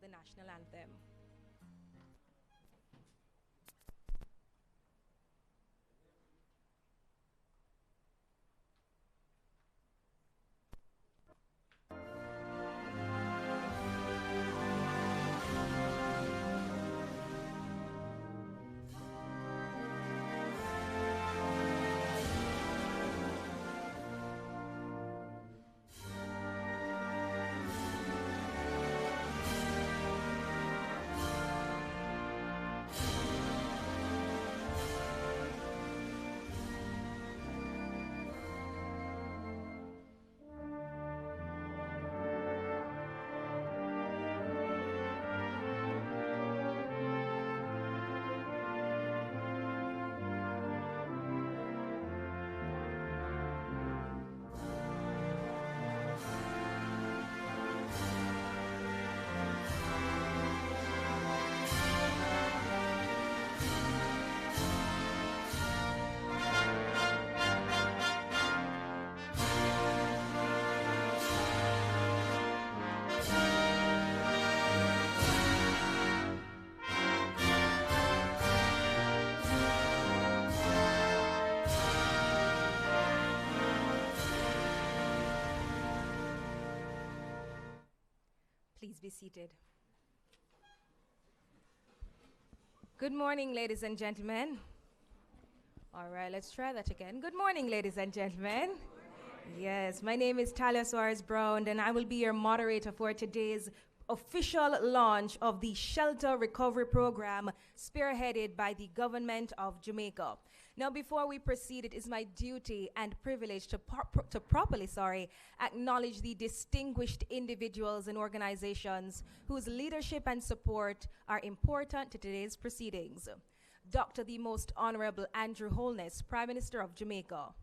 the national anthem. Please be seated. Good morning, ladies and gentlemen. All right, let's try that again. Good morning, ladies and gentlemen. Yes, my name is Talia Suarez-Brown, and I will be your moderator for today's official launch of the Shelter Recovery Program spearheaded by the government of Jamaica. Now, before we proceed, it is my duty and privilege to properly acknowledge the distinguished individuals and organizations whose leadership and support are important to today's proceedings. Dr. the Most Honorable Andrew Holness, Prime Minister of Jamaica.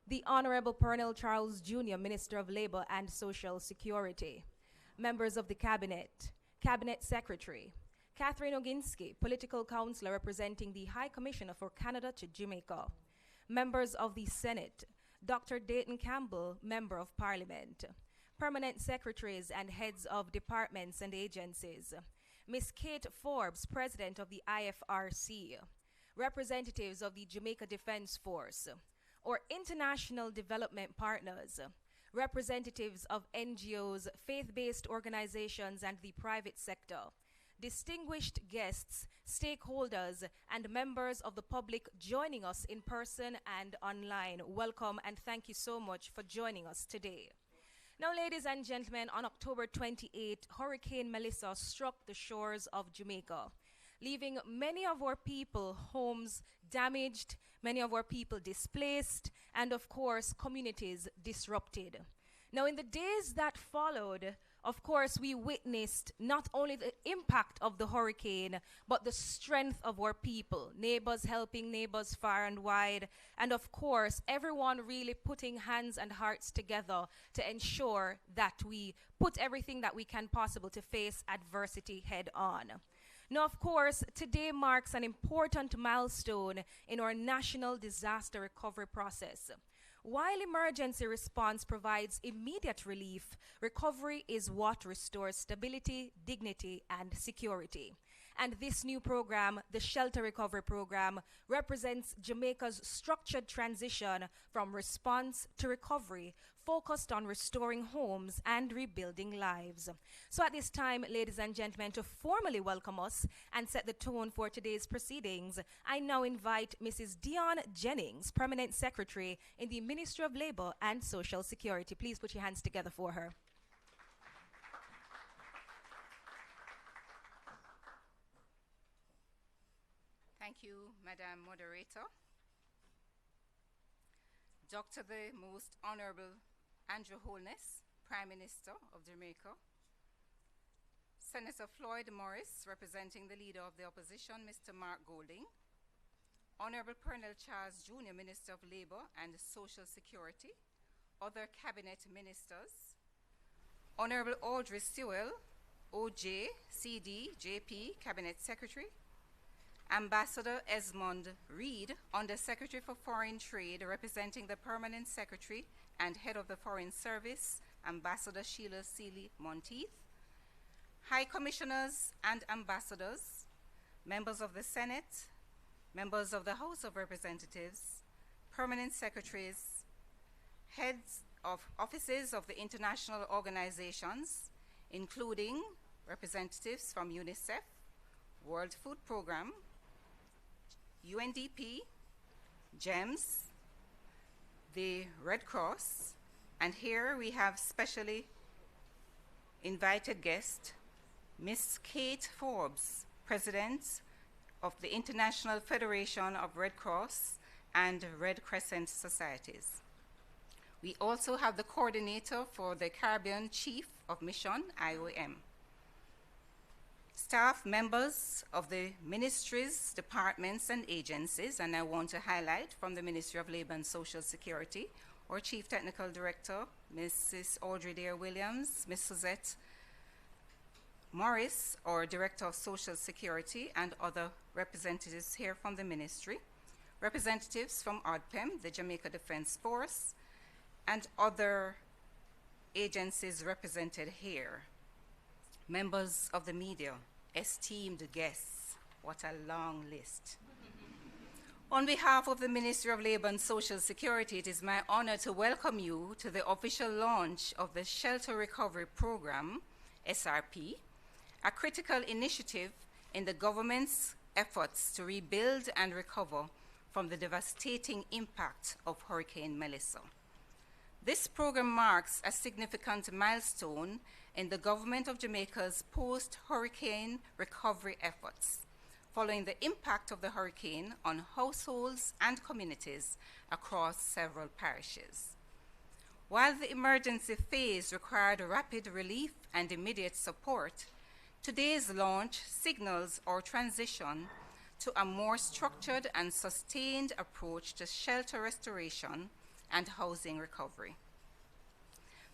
The Honorable Pernell Charles Jr., Minister of Labor and Social Security. Members of the Cabinet, Cabinet Secretary, Catherine Oginski, Political Counselor representing the High Commissioner for Canada to Jamaica. Members of the Senate, Dr. Dayton Campbell, Member of Parliament. Permanent Secretaries and Heads of Departments and Agencies. Ms. Kate Forbes, President of the IFRC. Representatives of the Jamaica Defense Force. Or international development partners. Representatives of NGOs, faith-based organizations, and the private sector. Distinguished guests, stakeholders, and members of the public joining us in person and online. Welcome and thank you so much for joining us today. Now, ladies and gentlemen, on October 28, Hurricane Melissa struck the shores of Jamaica, leaving many of our people homes damaged, many of our people displaced, and of course, communities disrupted. Now, in the days that followed, of course, we witnessed not only the impact of the hurricane, but the strength of our people, neighbors helping neighbors far and wide, and of course, everyone really putting hands and hearts together to ensure that we put everything that we can possible to face adversity head on. Now, of course, today marks an important milestone in our national disaster recovery process. While emergency response provides immediate relief, recovery is what restores stability, dignity, and security. And this new program, the Shelter Recovery Program, represents Jamaica's structured transition from response to recovery, focused on restoring homes and rebuilding lives. So at this time, ladies and gentlemen, to formally welcome us and set the tone for today's proceedings, I now invite Mrs. Dion Jennings, Permanent Secretary in the Ministry of Labor and Social Security. Please put your hands together for her. Thank you, Madam Moderator. Dr. the Most Honorable Andrew Holness, Prime Minister of Jamaica. Senator Floyd Morris, representing the Leader of the Opposition, Mr. Mark Golding. Honorable Pernell Charles Jr., Minister of Labor and Social Security. Other Cabinet Ministers. Honorable Audrey Sewell, OJ, CD, JP, Cabinet Secretary. Ambassador Esmond Reed, Under Secretary for Foreign Trade, representing the Permanent Secretary and Head of the Foreign Service, Ambassador Sheila Seeley Monteith. High Commissioners and Ambassadors, members of the Senate, members of the House of Representatives, permanent secretaries, heads of offices of the international organizations, including representatives from UNICEF, World Food Programme, UNDP, GEMS, the Red Cross, and here we have specially invited guest, Ms. Kate Forbes, President of the International Federation of Red Cross and Red Crescent Societies. We also have the coordinator for the Caribbean Chief of Mission, IOM. Staff members of the ministries, departments, and agencies, and I want to highlight from the Ministry of Labor and Social Security, our Chief Technical Director, Mrs. Audrey Dare-Williams, Ms. Suzette Morris, our Director of Social Security, and other representatives here from the ministry, representatives from ODPEM, the Jamaica Defense Force, and other agencies represented here. Members of the media, esteemed guests, what a long list. On behalf of the Ministry of Labor and Social Security, it is my honor to welcome you to the official launch of the Shelter Recovery Program, SRP, a critical initiative in the government's efforts to rebuild and recover from the devastating impact of Hurricane Melissa. This program marks a significant milestone in the government of Jamaica's post-hurricane recovery efforts, following the impact of the hurricane on households and communities across several parishes. While the emergency phase required rapid relief and immediate support, today's launch signals our transition to a more structured and sustained approach to shelter restoration and housing recovery.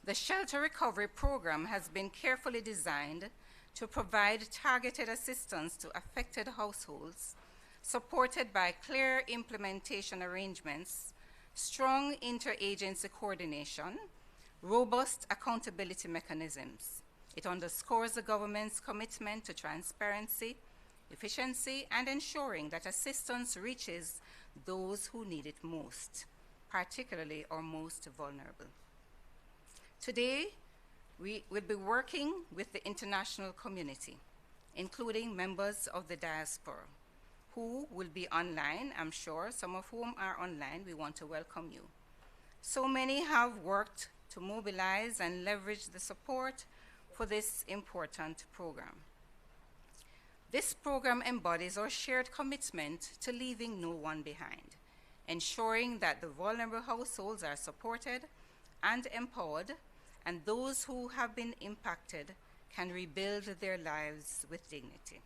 The Shelter Recovery Program has been carefully designed to provide targeted assistance to affected households, supported by clear implementation arrangements, strong interagency coordination, robust accountability mechanisms. It underscores the government's commitment to transparency, efficiency, and ensuring that assistance reaches those who need it most, particularly our most vulnerable. Today, we will be working with the international community, including members of the diaspora, who will be online, I'm sure, some of whom are online. We want to welcome you. So many have worked to mobilize and leverage the support for this important program. This program embodies our shared commitment to leaving no one behind, ensuring that the vulnerable households are supported and empowered, and those who have been impacted can rebuild their lives with dignity.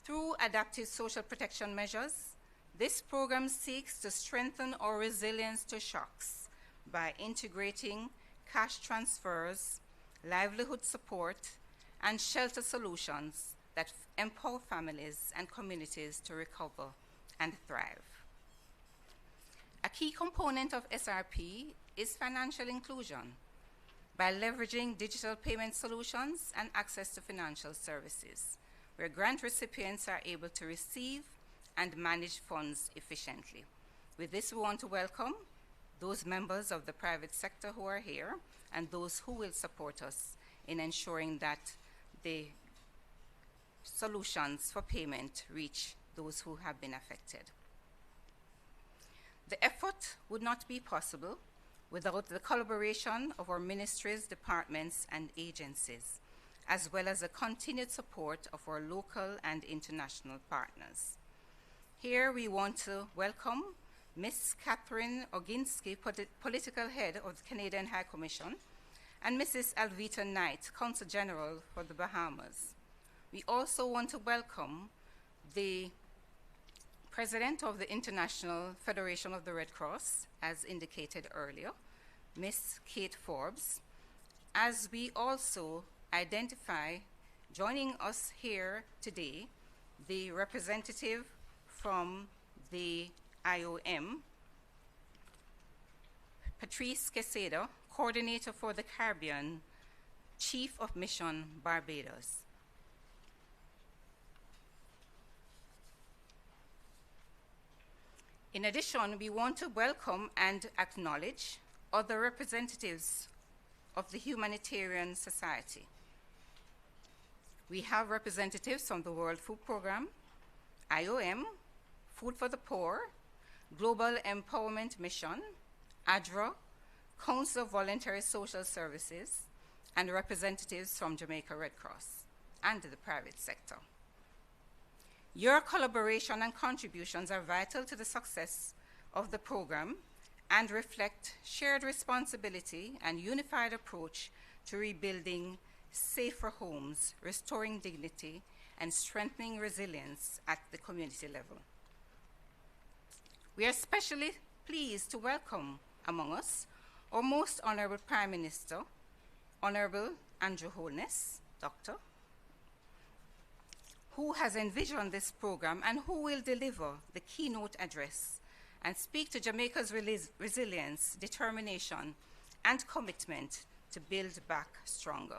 Through adaptive social protection measures, this program seeks to strengthen our resilience to shocks by integrating cash transfers, livelihood support, and shelter solutions that empower families and communities to recover and thrive. A key component of SRP is financial inclusion by leveraging digital payment solutions and access to financial services, where grant recipients are able to receive and manage funds efficiently. With this, we want to welcome those members of the private sector who are here and those who will support us in ensuring that the solutions for payment reach those who have been affected. The effort would not be possible without the collaboration of our ministries, departments, and agencies, as well as the continued support of our local and international partners. Here we want to welcome Ms. Catherine Oginski, Political Head of the Canadian High Commission, and Mrs. Alvita Knight, Consul General for the Bahamas. We also want to welcome the President of the International Federation of the Red Cross, as indicated earlier, Ms. Kate Forbes, as we also identify, joining us here today, the representative from the IOM, Patrice Quesada, Coordinator for the Caribbean Chief of Mission Barbados. In addition, we want to welcome and acknowledge other representatives of the Humanitarian Society. We have representatives from the World Food Programme, IOM, Food for the Poor, Global Empowerment Mission, ADRA, Council of Voluntary Social Services, and representatives from Jamaica Red Cross and the private sector. Your collaboration and contributions are vital to the success of the program and reflect shared responsibility and unified approach to rebuilding safer homes, restoring dignity, and strengthening resilience at the community level. We are especially pleased to welcome among us our most Honorable Prime Minister, Honorable Andrew Holness, Doctor, who has envisioned this program and who will deliver the keynote address and speak to Jamaica's resilience, determination, and commitment to build back stronger.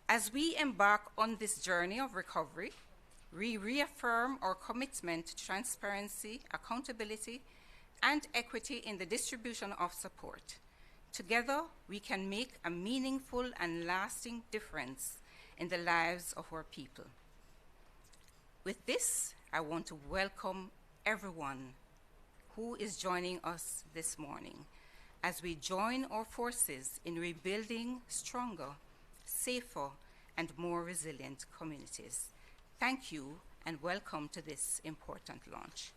As we embark on this journey of recovery, we reaffirm our commitment to transparency, accountability, and equity in the distribution of support. Together, we can make a meaningful and lasting difference in the lives of our people. With this, I want to welcome everyone who is joining us this morning as we join our forces in rebuilding stronger, safer, and more resilient communities. Thank you and welcome to this important launch.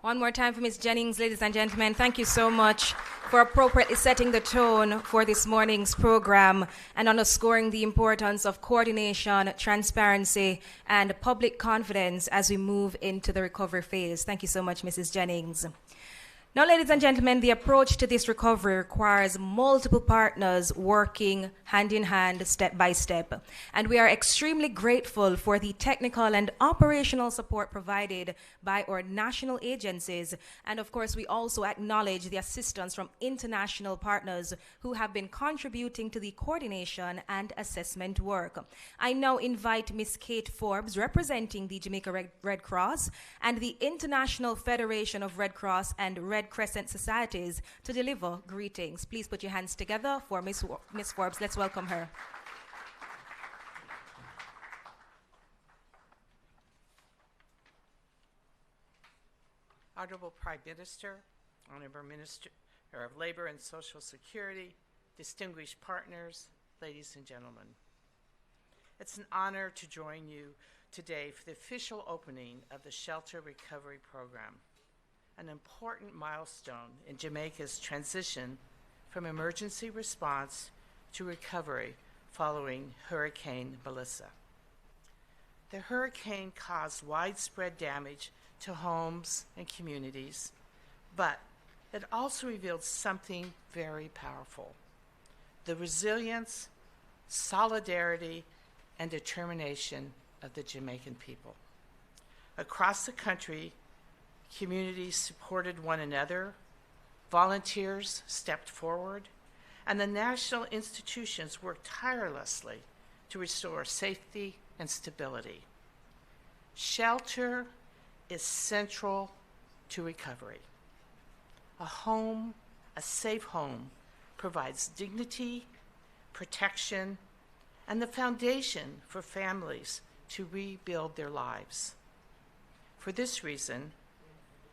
One more time for Ms. Jennings, ladies and gentlemen. Thank you so much for appropriately setting the tone for this morning's program and underscoring the importance of coordination, transparency, and public confidence as we move into the recovery phase. Thank you so much, Mrs. Jennings. Now, ladies and gentlemen, the approach to this recovery requires multiple partners working hand in hand, step by step. And we are extremely grateful for the technical and operational support provided by our national agencies. And of course, we also acknowledge the assistance from international partners who have been contributing to the coordination and assessment work. I now invite Ms. Kate Forbes, representing the Jamaica Red Cross and the International Federation of Red Cross and Red Crescent Societies, to deliver greetings. Please put your hands together for Ms. Forbes. Let's welcome her. Honorable Prime Minister, Honorable Minister of Labor and Social Security, distinguished partners, ladies and gentlemen. It's an honor to join you today for the official opening of the Shelter Recovery Program, an important milestone in Jamaica's transition from emergency response to recovery following Hurricane Melissa. The hurricane caused widespread damage to homes and communities, but it also revealed something very powerful: the resilience, solidarity, and determination of the Jamaican people. Across the country, communities supported one another, volunteers stepped forward, and the national institutions worked tirelessly to restore safety and stability. Shelter is central to recovery. A home, a safe home, provides dignity, protection, and the foundation for families to rebuild their lives. For this reason,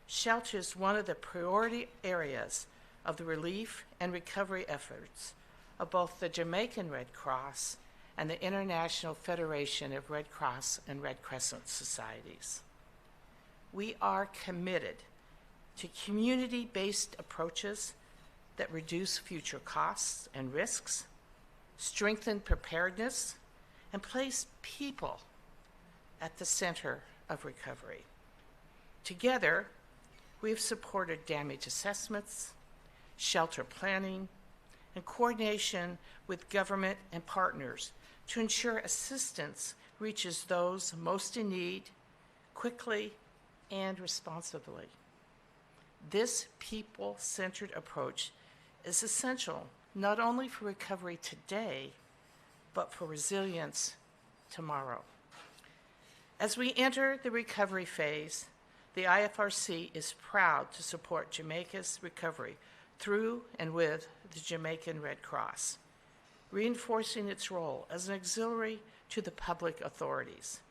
shelter is one of the priority areas of the relief and recovery efforts of both the Jamaican Red Cross and the International Federation of Red Cross and Red Crescent Societies. We are committed to community-based approaches that reduce future costs and risks, strengthen preparedness, and place people at the center of recovery. Together, we have supported damage assessments, shelter planning, and coordination with government and partners to ensure assistance reaches those most in need quickly and responsibly. This people-centered approach is essential not only for recovery today, but for resilience tomorrow. As we enter the recovery phase, the IFRC is proud to support Jamaica's recovery through and with the Jamaican Red Cross, reinforcing its role as an auxiliary to the public authorities.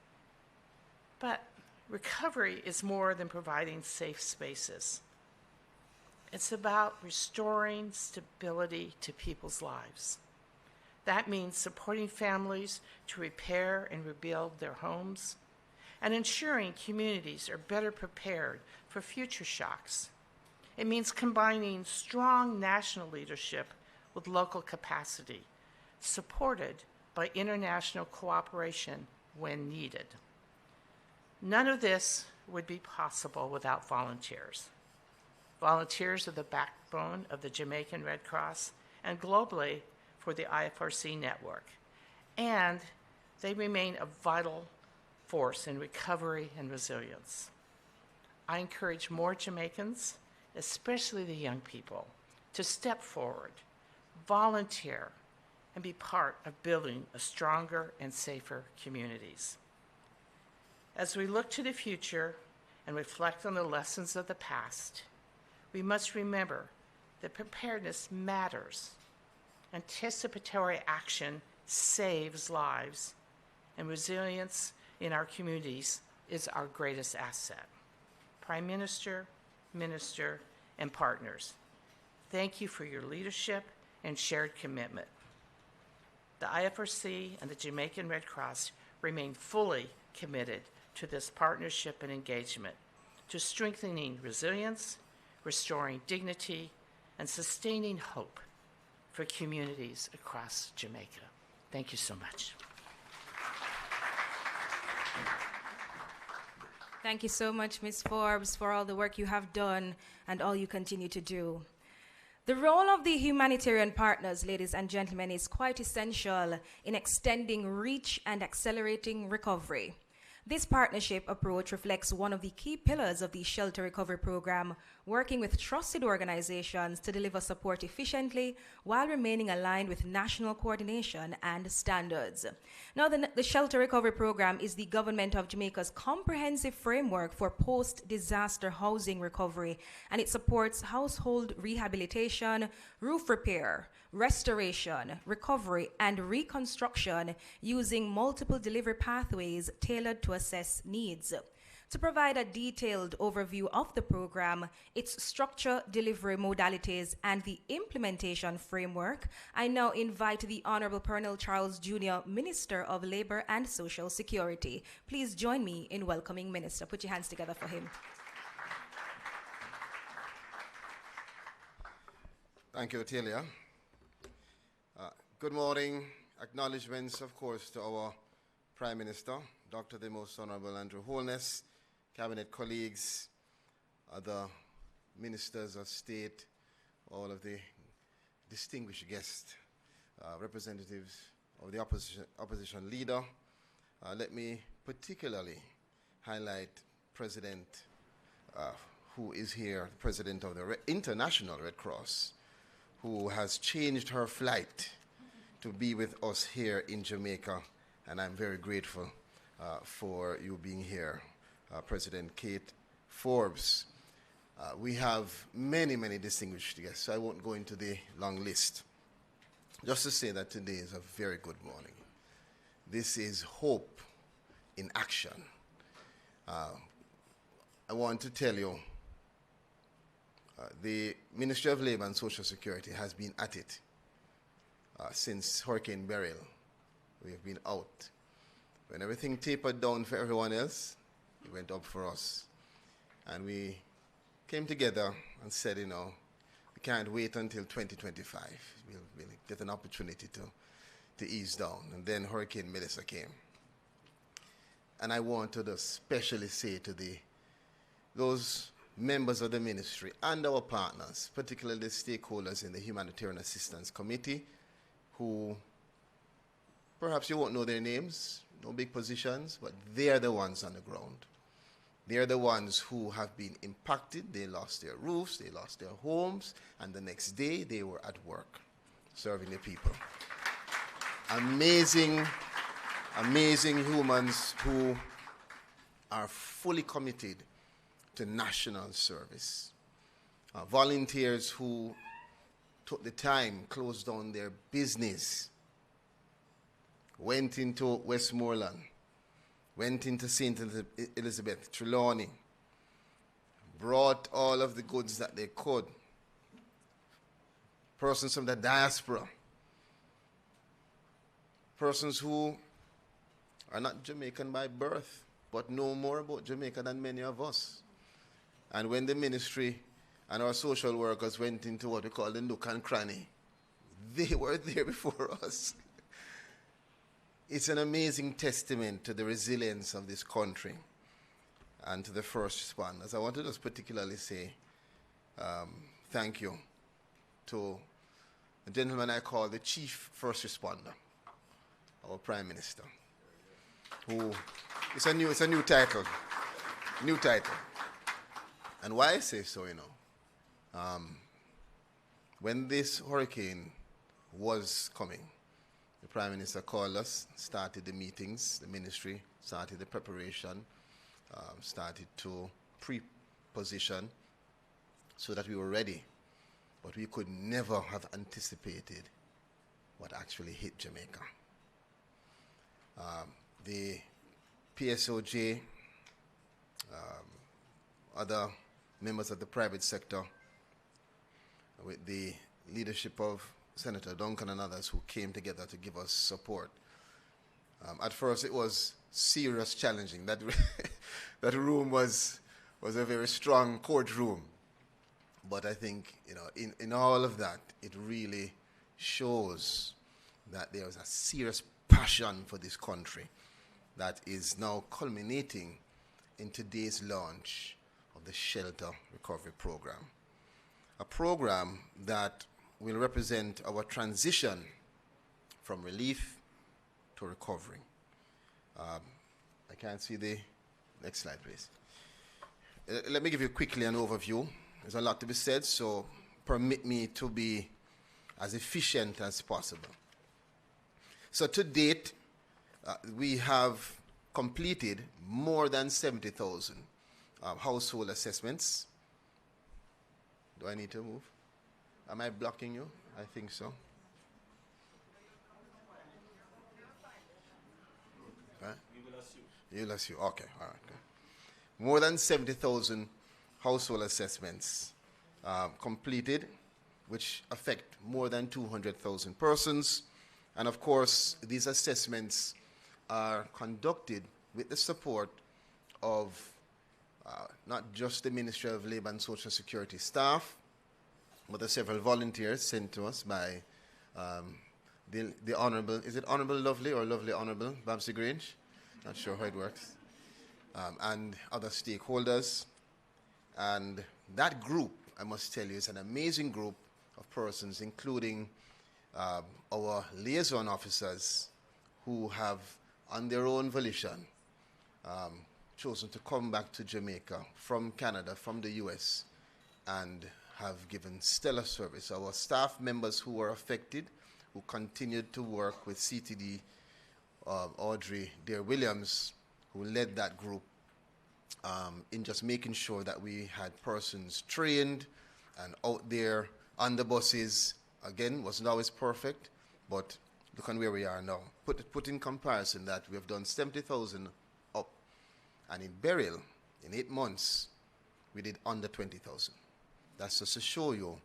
But recovery is more than providing safe spaces. It's about restoring stability to people's lives. That means supporting families to repair and rebuild their homes and ensuring communities are better prepared for future shocks. It means combining strong national leadership with local capacity, supported by international cooperation when needed. None of this would be possible without volunteers. Volunteers are the backbone of the Jamaican Red Cross and globally for the IFRC network. And they remain a vital force in recovery and resilience. I encourage more Jamaicans, especially the young people, to step forward, volunteer, and be part of building a stronger and safer communities. As we look to the future and reflect on the lessons of the past, we must remember that preparedness matters. Anticipatory action saves lives, and resilience in our communities is our greatest asset. Prime Minister, Minister, and partners, thank you for your leadership and shared commitment. The IFRC and the Jamaican Red Cross remain fully committed to this partnership and engagement, to strengthening resilience, restoring dignity, and sustaining hope for communities across Jamaica. Thank you so much. Thank you so much, Ms. Forbes, for all the work you have done and all you continue to do. The role of the humanitarian partners, ladies and gentlemen, is quite essential in extending reach and accelerating recovery. This partnership approach reflects one of the key pillars of the Shelter Recovery Program, working with trusted organizations to deliver support efficiently while remaining aligned with national coordination and standards. Now, the Shelter Recovery Program is the government of Jamaica's comprehensive framework for post-disaster housing recovery, and it supports household rehabilitation, roof repair, restoration, recovery, and reconstruction using multiple delivery pathways tailored to assess needs. To provide a detailed overview of the program, its structure, delivery modalities, and the implementation framework, I now invite the Honorable Pernell Charles Jr., Minister of Labor and Social Security. Please join me in welcoming Minister. Put your hands together for him. Thank you, Otelia. Good morning. Acknowledgements, of course, to our Prime Minister, Dr. the Most Honorable Andrew Holness, Cabinet colleagues, other ministers of state, all of the distinguished guests, representatives of the opposition leader. Let me particularly highlight President, who is here, President of the International Red Cross, who has changed her flight to be with us here in Jamaica, and I'm very grateful for you being here, President Kate Forbes. We have many, many distinguished guests, so I won't go into the long list. Just to say that today is a very good morning. This is hope in action. I want to tell you, the Ministry of Labor and Social Security has been at it since Hurricane Beryl. We have been out. When everything tapered down for everyone else, it went up for us. And we came together and said, you know, we can't wait until 2025. We'll get an opportunity to ease down. And then Hurricane Melissa came. And I want to especially say to those members of the ministry and our partners, particularly the stakeholders in the Humanitarian Assistance Committee, who perhaps you won't know their names, no big positions, but they are the ones on the ground. They're the ones who have been impacted. They lost their roofs, they lost their homes, and the next day they were at work serving the people. Amazing, amazing humans who are fully committed to national service. Volunteers who took the time, closed down their business, went into Westmoreland, went into St. Elizabeth, Trelawney, brought all of the goods that they could. Persons from the diaspora, persons who are not Jamaican by birth, but know more about Jamaica than many of us. And when the ministry and our social workers went into what we call the nook and cranny, they were there before us. It's an amazing testament to the resilience of this country and to the first responders. I want to just particularly say thank you to a gentleman I call the Chief First Responder, our Prime Minister, who, it's a new title, And why I say so, when this hurricane was coming, the Prime Minister called us, started the meetings, the ministry started the preparation, started to pre-position so that we were ready. But we could never have anticipated what actually hit Jamaica. The PSOJ, other members of the private sector, with the leadership of Senator Duncan and others who came together to give us support. At first it was serious challenging. That, that room was a very strong courtroom. But I think, in all of that, it really shows that there is a serious passion for this country that is now culminating in today's launch of the Shelter Recovery Program. A program that will represent our transition from relief to recovery. I can't see the next slide, please. Let me give you quickly an overview. There's a lot to be said, so permit me to be as efficient as possible. So to date, we have completed more than 70,000 household assessments. Do I need to move? Am I blocking you? I think so. Huh? You'll assume. Okay, all right. Good. More than 70,000 household assessments completed, which affect more than 200,000 persons. And of course, these assessments are conducted with the support of not just the Ministry of Labour and Social Security staff, but the several volunteers sent to us by the Honourable, is it Honourable Lovely or Lovely Honourable Babsy Grange? Not sure how it works. And other stakeholders. And that group, I must tell you, is an amazing group of persons, including our liaison officers who have, on their own volition, chosen to come back to Jamaica from Canada, from the US, and have given stellar service. Our staff members who were affected, who continued to work with CTD, Audrey Dear-Williams, who led that group in just making sure that we had persons trained and out there on the buses. Again, wasn't always perfect, but look on where we are now. Put in comparison that we have done 70,000 up, and in burial, in 8 months, we did under 20,000. That's just to show you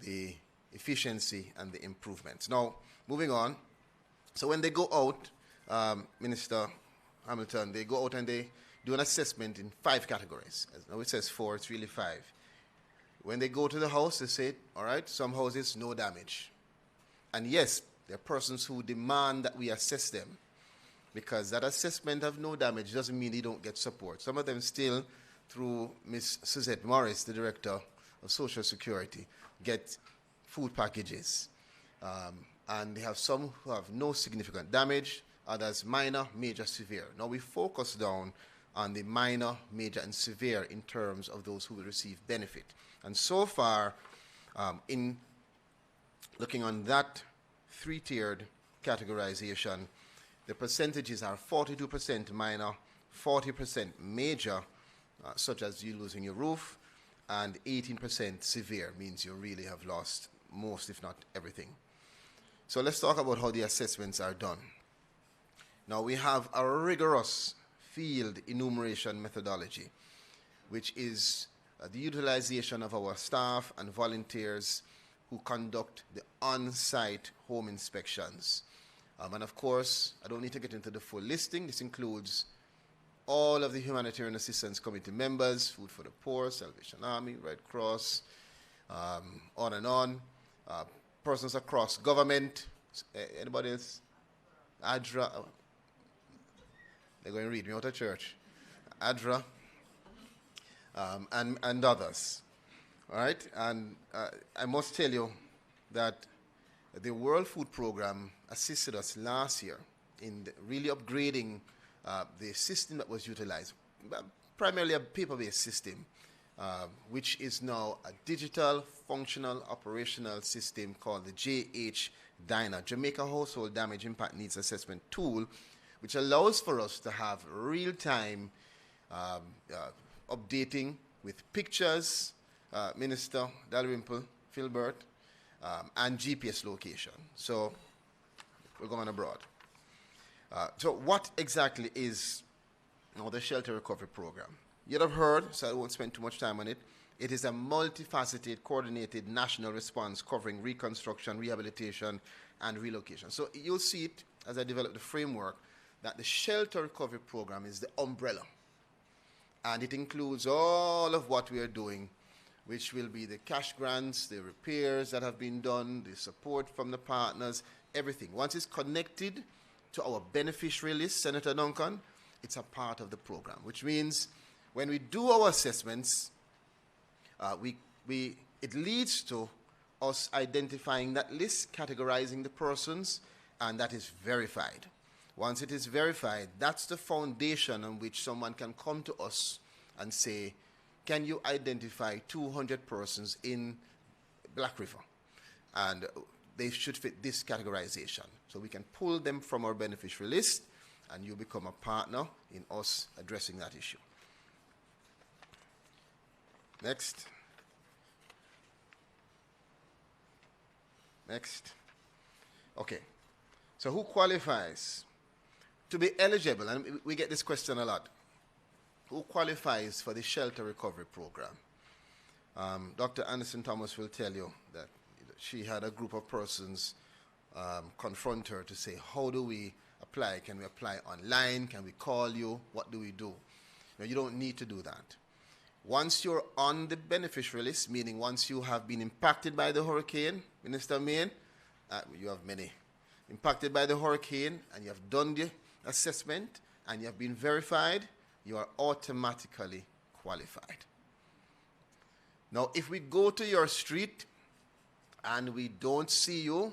the efficiency and the improvements. Now, moving on. So when they go out, Minister Hamilton, they go out and they do an assessment in 5 categories. Now it says 4, it's really 5. When they go to the house, they say, all right, some houses, no damage. And yes, there are persons who demand that we assess them, because that assessment of no damage doesn't mean they don't get support. Some of them still, through Ms. Suzette Morris, the Director of Social Security, get food packages. And they have some who have no significant damage, others minor, major, severe. Now we focus down on the minor, major, and severe in terms of those who will receive benefit. And so far, in looking on that three-tiered categorization, the percentages are 42% minor, 40% major, such as you losing your roof, and 18% severe, means you really have lost most, if not everything. So let's talk about how the assessments are done. Now, we have a rigorous field enumeration methodology, which is the utilization of our staff and volunteers who conduct the on-site home inspections. And of course, I don't need to get into the full listing. This includes all of the humanitarian assistance committee members, Food for the Poor, Salvation Army, Red Cross, on and on, persons across government. Anybody else? ADRA. They're going to read me out of church. ADRA, and others. All right? And I must tell you that the World Food Program assisted us last year in really upgrading the system that was utilized, primarily a paper-based system, which is now a digital, functional, operational system called the JISTV, Jamaica Household Damage Impact Needs Assessment Tool, which allows for us to have real-time updating with pictures, Minister Dalrymple, Philbert, and GPS location. So we're going abroad. So what exactly is the Shelter Recovery Program? You'd have heard, so I won't spend too much time on it. It is a multifaceted, coordinated national response covering reconstruction, rehabilitation, and relocation. So you'll see it as I develop the framework that the Shelter Recovery Program is the umbrella. And it includes all of what we are doing, which will be the cash grants, the repairs that have been done, the support from the partners, everything. Once it's connected to our beneficiary list, Senator Duncan, it's a part of the program, which means when we do our assessments, it leads to us identifying that list, categorizing the persons, and that is verified. Once it is verified, that's the foundation on which someone can come to us and say, can you identify 200 persons in Black River? And they should fit this categorization. So we can pull them from our beneficiary list, and you become a partner in us addressing that issue. Next. Next. Okay. So who qualifies to be eligible? And we get this question a lot. Who qualifies for the Shelter Recovery Program? Dr. Anderson Thomas will tell you that she had a group of persons confront her to say, how do we apply? Can we apply online? Can we call you? What do we do? Now, you don't need to do that. Once you're on the beneficiary list, meaning once you have been impacted by the hurricane, Minister Main, you have many, impacted by the hurricane, and you have done the assessment, and you have been verified, you are automatically qualified. Now, if we go to your street and we don't see you,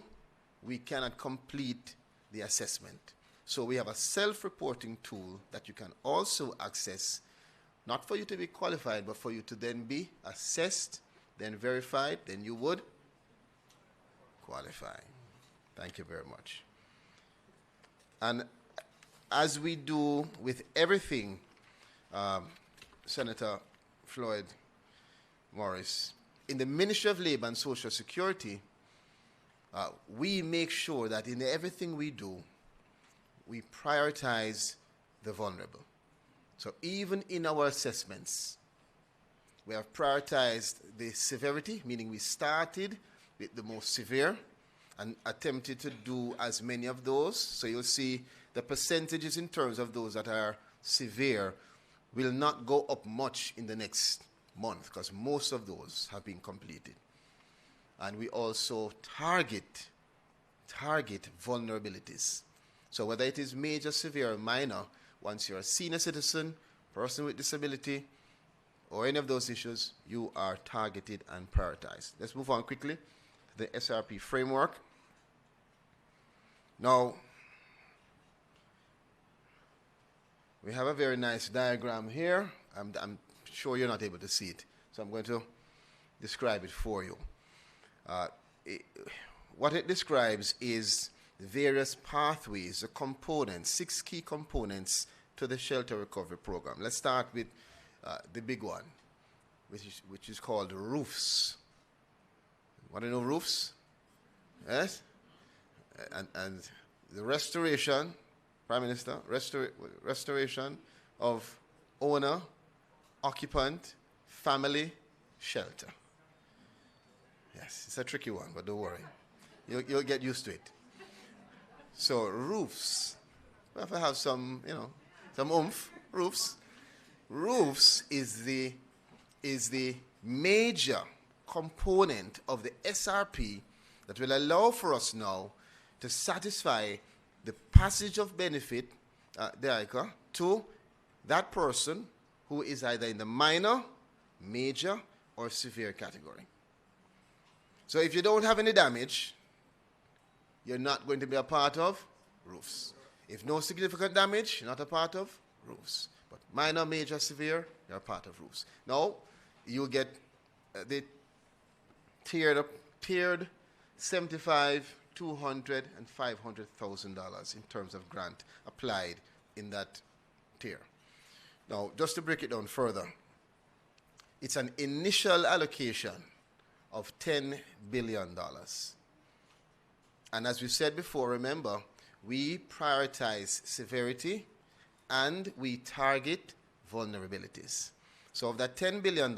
we cannot complete the assessment. So we have a self-reporting tool that you can also access, not for you to be qualified, but for you to then be assessed, then verified, then you would qualify. Thank you very much. And as we do with everything, Senator Floyd Morris, in the Ministry of Labor and Social Security, we make sure that in everything we do, we prioritize the vulnerable. So even in our assessments, we have prioritized the severity, meaning we started with the most severe and attempted to do as many of those. So you'll see the percentages in terms of those that are severe will not go up much in the next month because most of those have been completed. And we also target vulnerabilities. So whether it is major, severe, or minor, once you're a senior citizen, person with disability, or any of those issues, you are targeted and prioritized. Let's move on quickly to the SRP framework. Now, We have a very nice diagram here. I'm sure you're not able to see it, so I'm going to describe it for you. What it describes is the various pathways, the components, 6 key components to the shelter recovery program. Let's start with the big one, which is called roofs. Want to know roofs? Yes? And the restoration, Prime Minister, restoration of owner, occupant, family, shelter. Yes, it's a tricky one, but don't worry. You'll get used to it. So roofs, we have to have some, some oomph. Roofs. Roofs is the major component of the SRP that will allow for us now to satisfy the passage of benefit, to that person who is either in the minor, major, or severe category. So if you don't have any damage, you're not going to be a part of roofs. If no significant damage, you're not a part of roofs. But minor, major, severe, you're a part of roofs. Now, you'll get the tiered $75,000, $200,000, and $500,000 in terms of grant applied in that tier. Now, just to break it down further, it's an initial allocation of $10 billion. And as we said before, remember, we prioritize severity and we target vulnerabilities. So of that $10 billion,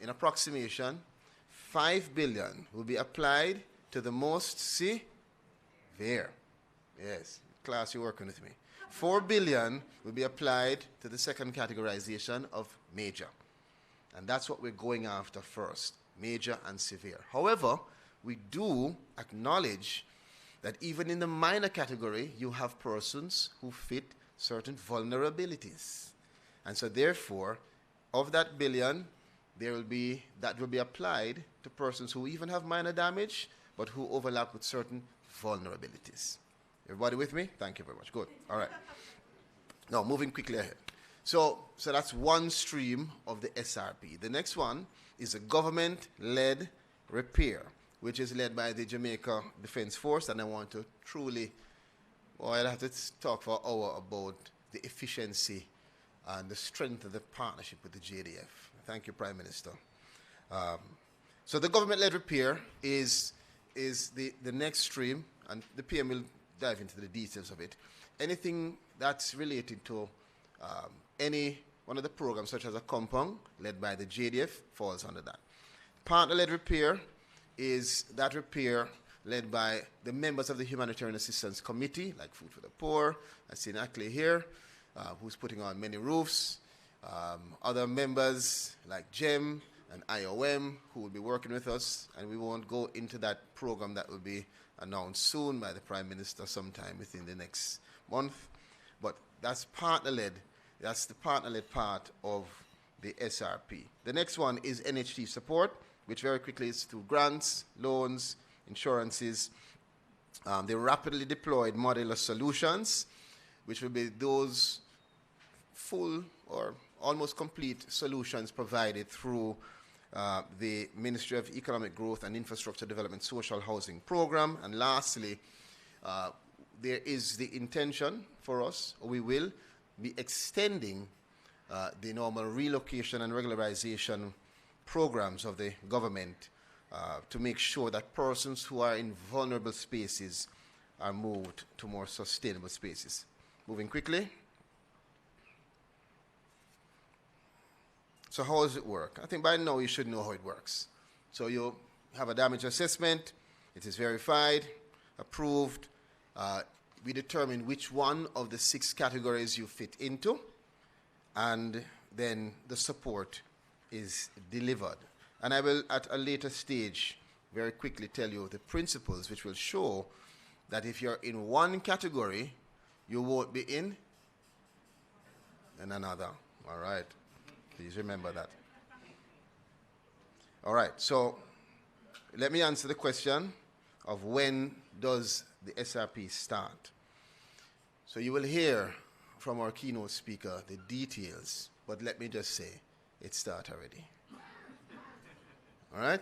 in approximation, $5 billion will be applied to the most severe. Yes, class, you're working with me. $4 billion will be applied to the second categorization of major. And that's what we're going after first, major and severe. However, we do acknowledge that even in the minor category, you have persons who fit certain vulnerabilities. And so therefore, of that billion, that will be applied to persons who even have minor damage, but who overlap with certain vulnerabilities. Everybody with me? Thank you very much. Good. All right. Now, moving quickly ahead. So that's one stream of the SRP. The next one is a government-led repair, which is led by the Jamaica Defense Force, and I want to truly, I'll have to talk for an hour about the efficiency and the strength of the partnership with the JDF. Thank you, Prime Minister. So the government-led repair is the next stream, and the PM will dive into the details of it. Anything that's related to any one of the programs, such as a compound led by the JDF, falls under that. Partner-led repair is that repair led by the members of the Humanitarian Assistance Committee, like Food for the Poor. I see Ackley here, who's putting on many roofs. Other members like GEM and IOM, who will be working with us, and we won't go into that program that will be announced soon by the Prime Minister sometime within the next month. But that's partner-led. That's the partner-led part of the SRP. The next one is NHT support, which very quickly is through grants, loans, insurances. The rapidly deployed modular solutions, which will be those full or almost complete solutions provided through the Ministry of Economic Growth and Infrastructure Development Social Housing Program. And lastly, there is the intention for us, or we will be extending the normal relocation and regularization programs of the government to make sure that persons who are in vulnerable spaces are moved to more sustainable spaces. Moving quickly. So how does it work? I think by now you should know how it works. So you have a damage assessment. It is verified, approved. We determine which one of the 6 categories you fit into, and then the support is delivered. And I will, at a later stage, very quickly tell you the principles which will show that if you're in one category, you won't be in another. All right. Please remember that. All right. So let me answer the question of when does the SRP start. So you will hear from our keynote speaker the details, but let me just say, it started already. All right?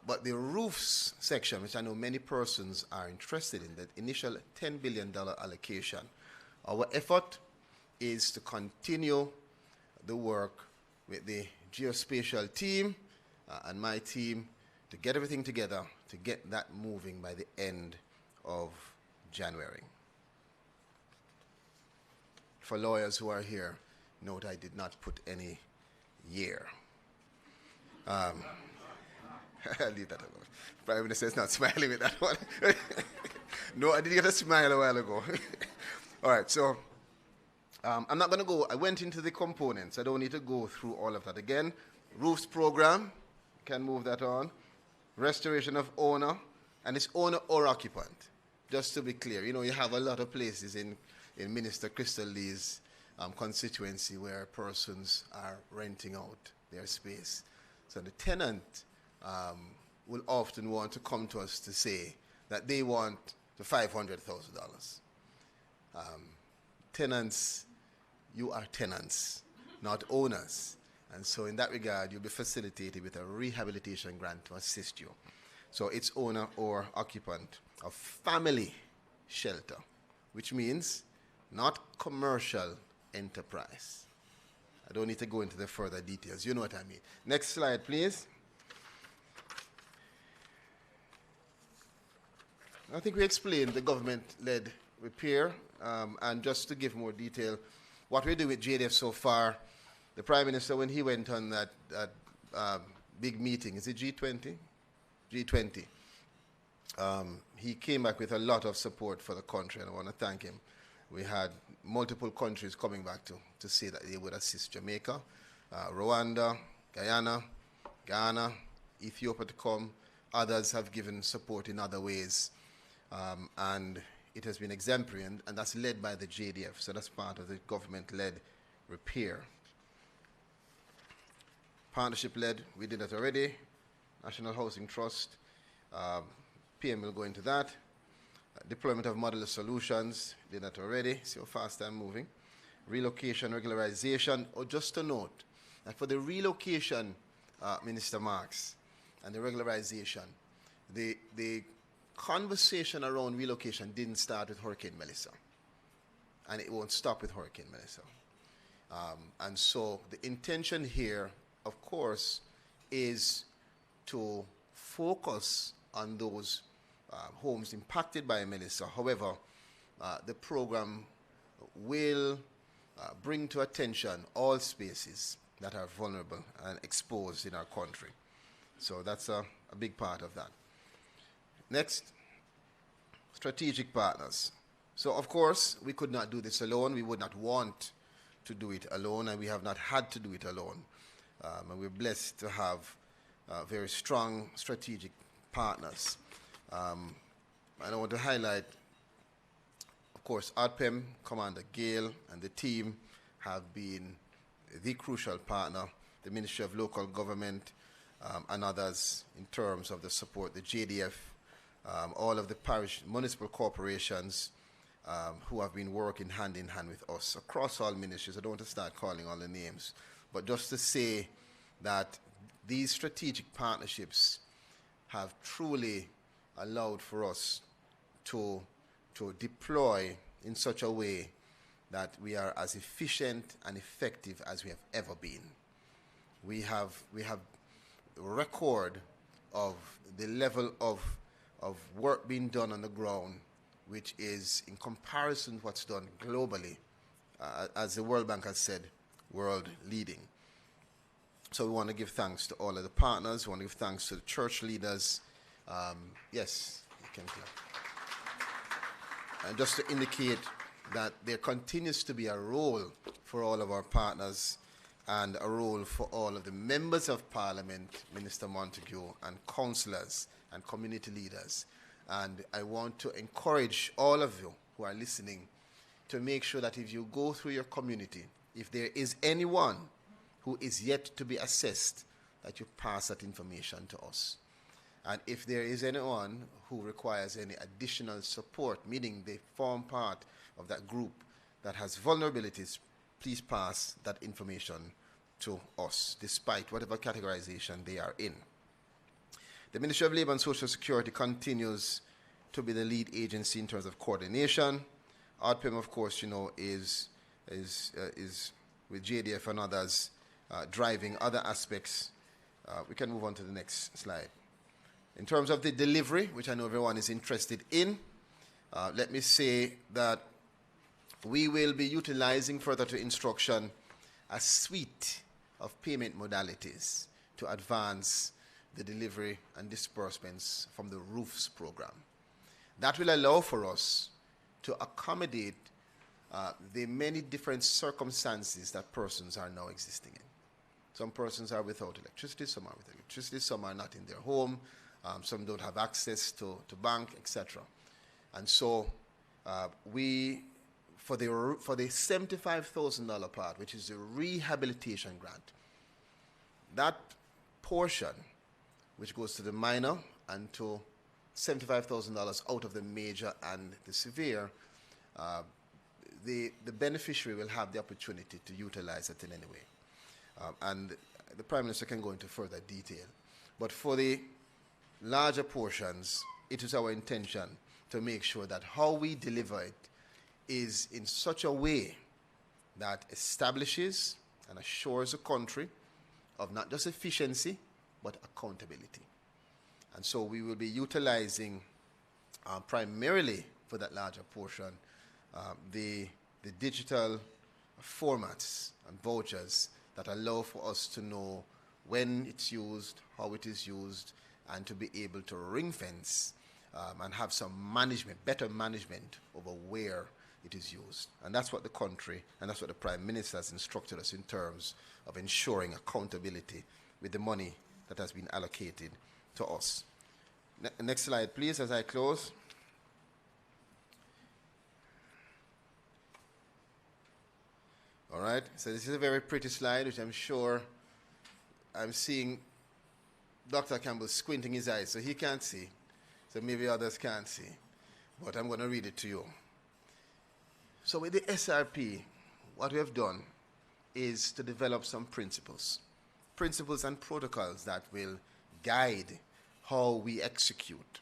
But the roofs section, which I know many persons are interested in, that initial $10 billion allocation, our effort is to continue the work with the geospatial team and my team to get everything together to get that moving by the end of January. For lawyers who are here, note I did not put any year. I'll leave that alone. Prime Minister is not smiling with that one. No, I did get a smile a while ago. All right, so I'm not going to go. I went into the components. I don't need to go through all of that again. Roofs program, can move that on. Restoration of owner, and it's owner or occupant. Just to be clear, you know, you have a lot of places in Minister Crystal Lee's constituency where persons are renting out their space. So the tenant will often want to come to us to say that they want the $500,000. Tenants, you are tenants, not owners. And so in that regard, you'll be facilitated with a rehabilitation grant to assist you. So it's owner or occupant of family shelter, which means not commercial enterprise. I don't need to go into the further details. You know what I mean. Next slide, please. I think we explained the government-led repair, and just to give more detail, what we do with JDF so far, the Prime Minister, when he went on that big meeting, is it G20? G20. He came back with a lot of support for the country, and I want to thank him. We had multiple countries coming back to say that they would assist Jamaica, Rwanda, Guyana, Ghana, Ethiopia to come. Others have given support in other ways, and it has been exemplary, and that's led by the JDF, so that's part of the government-led repair. Partnership-led, we did that already. National Housing Trust, PM will go into that. Deployment of modular solutions, did that already. See how fast I'm moving. Relocation, regularization, or just to note, that for the relocation, Minister Marks, and the regularization, the conversation around relocation didn't start with Hurricane Melissa, and it won't stop with Hurricane Melissa. And so the intention here, of course, is to focus on those homes impacted by Melissa. However, the program will bring to attention all spaces that are vulnerable and exposed in our country. So that's a big part of that. Next, strategic partners. So, of course, we could not do this alone. We would not want to do it alone, and we have not had to do it alone. And we're blessed to have very strong strategic partners. And I want to highlight, of course, ARPEM, Commander Gale, and the team have been the crucial partner, the Ministry of Local Government, and others in terms of the support, the JDF, all of the parish municipal corporations who have been working hand in hand with us across all ministries. I don't want to start calling all the names, but just to say that these strategic partnerships have truly allowed for us to deploy in such a way that we are as efficient and effective as we have ever been. We have a record of the level of work being done on the ground, which is, in comparison to what's done globally, as the World Bank has said, world leading. So we want to give thanks to all of the partners. We want to give thanks to the church leaders. Yes, you can clap. And just to indicate that there continues to be a role for all of our partners and a role for all of the members of Parliament, Minister Montague, and councillors and community leaders. And I want to encourage all of you who are listening to make sure that if you go through your community, if there is anyone who is yet to be assessed, that you pass that information to us. And if there is anyone who requires any additional support, meaning they form part of that group that has vulnerabilities, please pass that information to us, despite whatever categorization they are in. The Ministry of Labour and Social Security continues to be the lead agency in terms of coordination. RPM, of course, you know, is with JDF and others driving other aspects. We can move on to the next slide. In terms of the delivery, which I know everyone is interested in, let me say that we will be utilizing further to instruction a suite of payment modalities to advance the delivery and disbursements from the ROOFs program. That will allow for us to accommodate the many different circumstances that persons are now existing in. Some persons are without electricity, some are with electricity, some are not in their home, some don't have access to bank, etc. And so for the $75,000 part, which is the rehabilitation grant, that portion, which goes to the minor and to $75,000 out of the major and the severe, the beneficiary will have the opportunity to utilize it in any way. And the Prime Minister can go into further detail. But for the larger portions, it is our intention to make sure that how we deliver it is in such a way that establishes and assures a country of not just efficiency, but accountability. And so we will be utilizing primarily for that larger portion the digital formats and vouchers that allow for us to know when it's used, how it is used, and to be able to ring fence and have some management, better management over where it is used. And that's what the country, and that's what the Prime Minister has instructed us in terms of ensuring accountability with the money that has been allocated to us. Next slide, please, as I close. All right, so this is a very pretty slide, which I'm sure I'm seeing Dr. Campbell squinting his eyes, so he can't see. So maybe others can't see. But I'm going to read it to you. So with the SRP, what we have done is to develop some principles and protocols that will guide how we execute,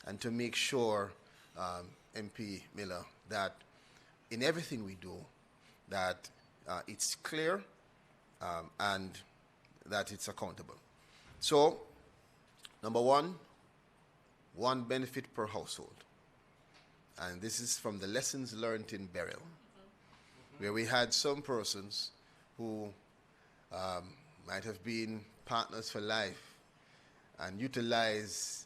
and to make sure, MP Miller, that in everything we do, that it's clear and that it's accountable. So, number one benefit per household. And this is from the lessons learned in Burial, where we had some persons who might have been partners for life and utilize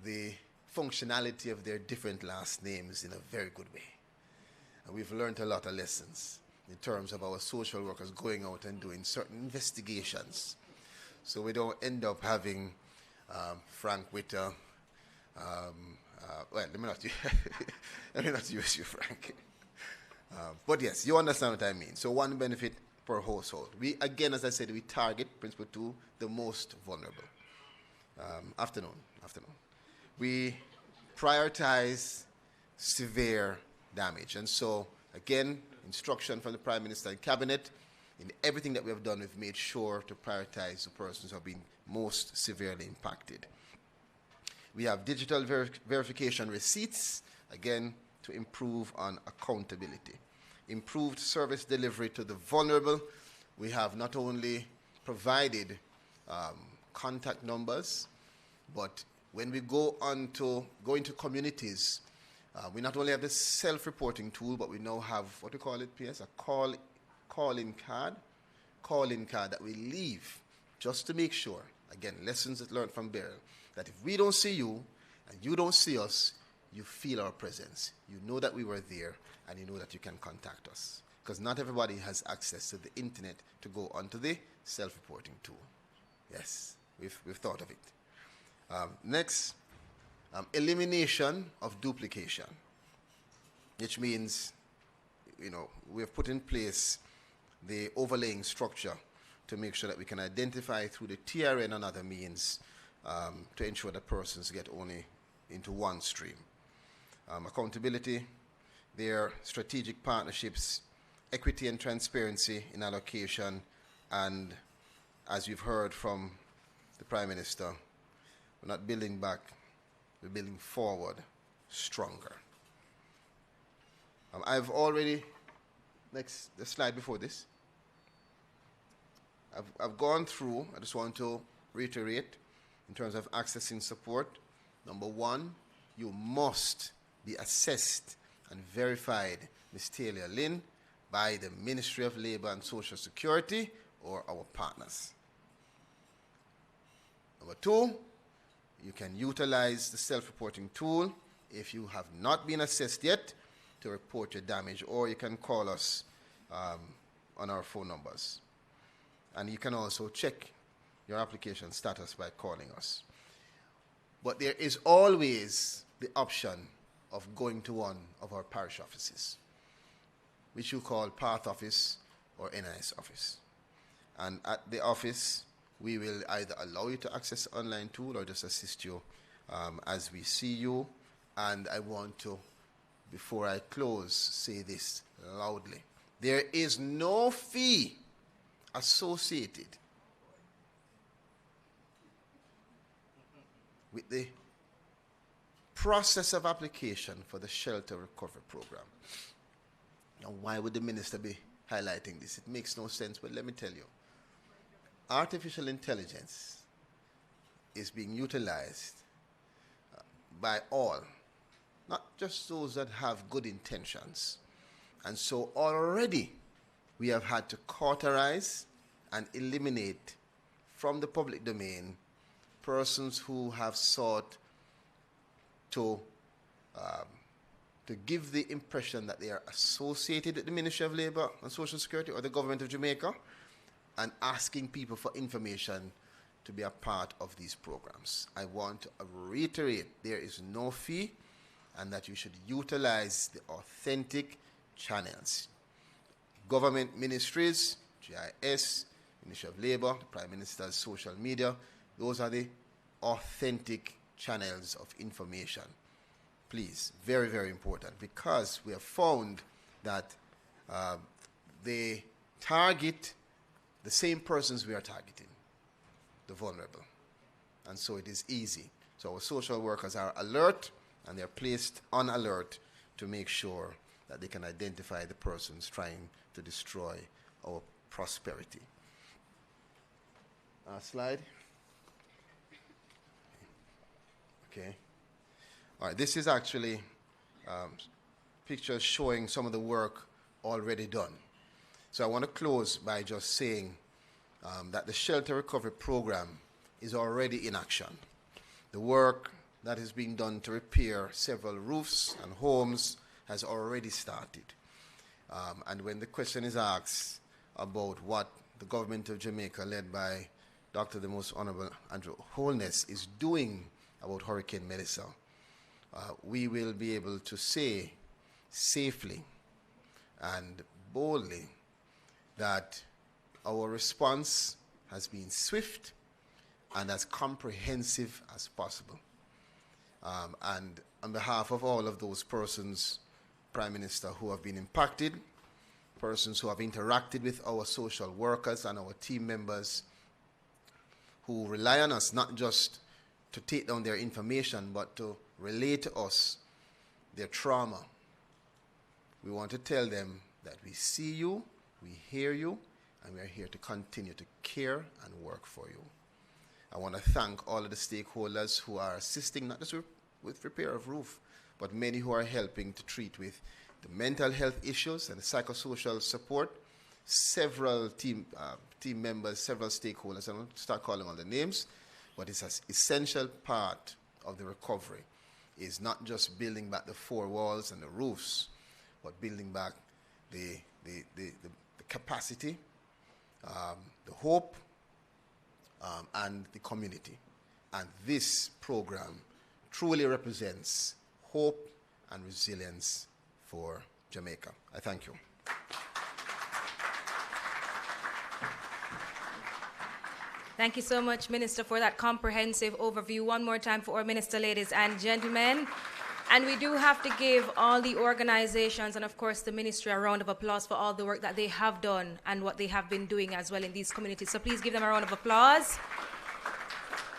the functionality of their different last names in a very good way. And we've learned a lot of lessons in terms of our social workers going out and doing certain investigations, so we don't end up having Frank Witter. Well, let me not use you, Frank. But yes, you understand what I mean. So one benefit per household. We, again, as I said, we target, principle 2, the most vulnerable. Afternoon. We prioritize severe damage. And so, again, instruction from the Prime Minister and Cabinet, in everything that we have done, we've made sure to prioritize the persons who have been most severely impacted. We have digital verification receipts, again, to improve on accountability. Improved service delivery to the vulnerable. We have not only provided contact numbers, but when we go into communities, we not only have the self-reporting tool, but we now have, what we call it, PS, a call-in card that we leave just to make sure, again, lessons that learned from Burial, that if we don't see you and you don't see us, you feel our presence. You know that we were there, and you know that you can contact us. Because not everybody has access to the internet to go onto the self-reporting tool. Yes, we've thought of it. Next, elimination of duplication, which means, we have put in place the overlaying structure to make sure that we can identify through the TRN and other means to ensure that persons get only into one stream. Accountability, their strategic partnerships, equity and transparency in allocation, and as you've heard from the Prime Minister, we're not building back, we're building forward stronger. I've already, the slide before this, I've gone through, I just want to reiterate, in terms of accessing support. Number one, you must be assessed and verified, Ms. Taylor Lynn, by the Ministry of Labour and Social Security or our partners. Number two, you can utilize the self-reporting tool if you have not been assessed yet to report your damage, or you can call us on our phone numbers. And you can also check your application status by calling us. But there is always the option of going to one of our parish offices, which you call Path Office or NIS Office. And at the office, we will either allow you to access the online tool or just assist you as we see you. And I want to, before I close, say this loudly. There is no fee associated with the process of application for the Shelter Recovery Program. Now, why would the minister be highlighting this? It makes no sense, but let me tell you. Artificial intelligence is being utilized by all, not just those that have good intentions. And so already we have had to cauterize and eliminate from the public domain persons who have sought to give the impression that they are associated with the Ministry of Labour and Social Security or the government of Jamaica, and asking people for information to be a part of these programs. I want to reiterate, there is no fee, and that you should utilize the authentic channels. Government ministries, GIS, Ministry of Labour, the Prime Minister's social media, those are the authentic channels of information. Please, very, very important, because we have found that they target the same persons we are targeting, the vulnerable. And so it is easy. So our social workers are alert, and they're placed on alert to make sure that they can identify the persons trying to destroy our prosperity. Slide. Okay. All right, this is actually pictures showing some of the work already done. So I want to close by just saying that the Shelter Recovery Program is already in action. The work that is being done to repair several roofs and homes has already started. And when the question is asked about what the government of Jamaica, led by Dr. the Most Honorable Andrew Holness, is doing about Hurricane Melissa, we will be able to say safely and boldly that our response has been swift and as comprehensive as possible. And on behalf of all of those persons, Prime Minister, who have been impacted, persons who have interacted with our social workers and our team members, who rely on us not just to take down their information, but to relate to us their trauma, we want to tell them that we see you, we hear you, and we are here to continue to care and work for you. I want to thank all of the stakeholders who are assisting, not just with repair of roof, but many who are helping to treat with the mental health issues and the psychosocial support. Several team members, several stakeholders, I won't start calling all the names, but it's an essential part of the recovery, is not just building back the four walls and the roofs, but building back the capacity, the hope, and the community. And this program truly represents hope and resilience for Jamaica. I thank you. Thank you so much, Minister, for that comprehensive overview. One more time for our Minister, ladies and gentlemen. And we do have to give all the organizations and, of course, the ministry a round of applause for all the work that they have done and what they have been doing as well in these communities. So please give them a round of applause.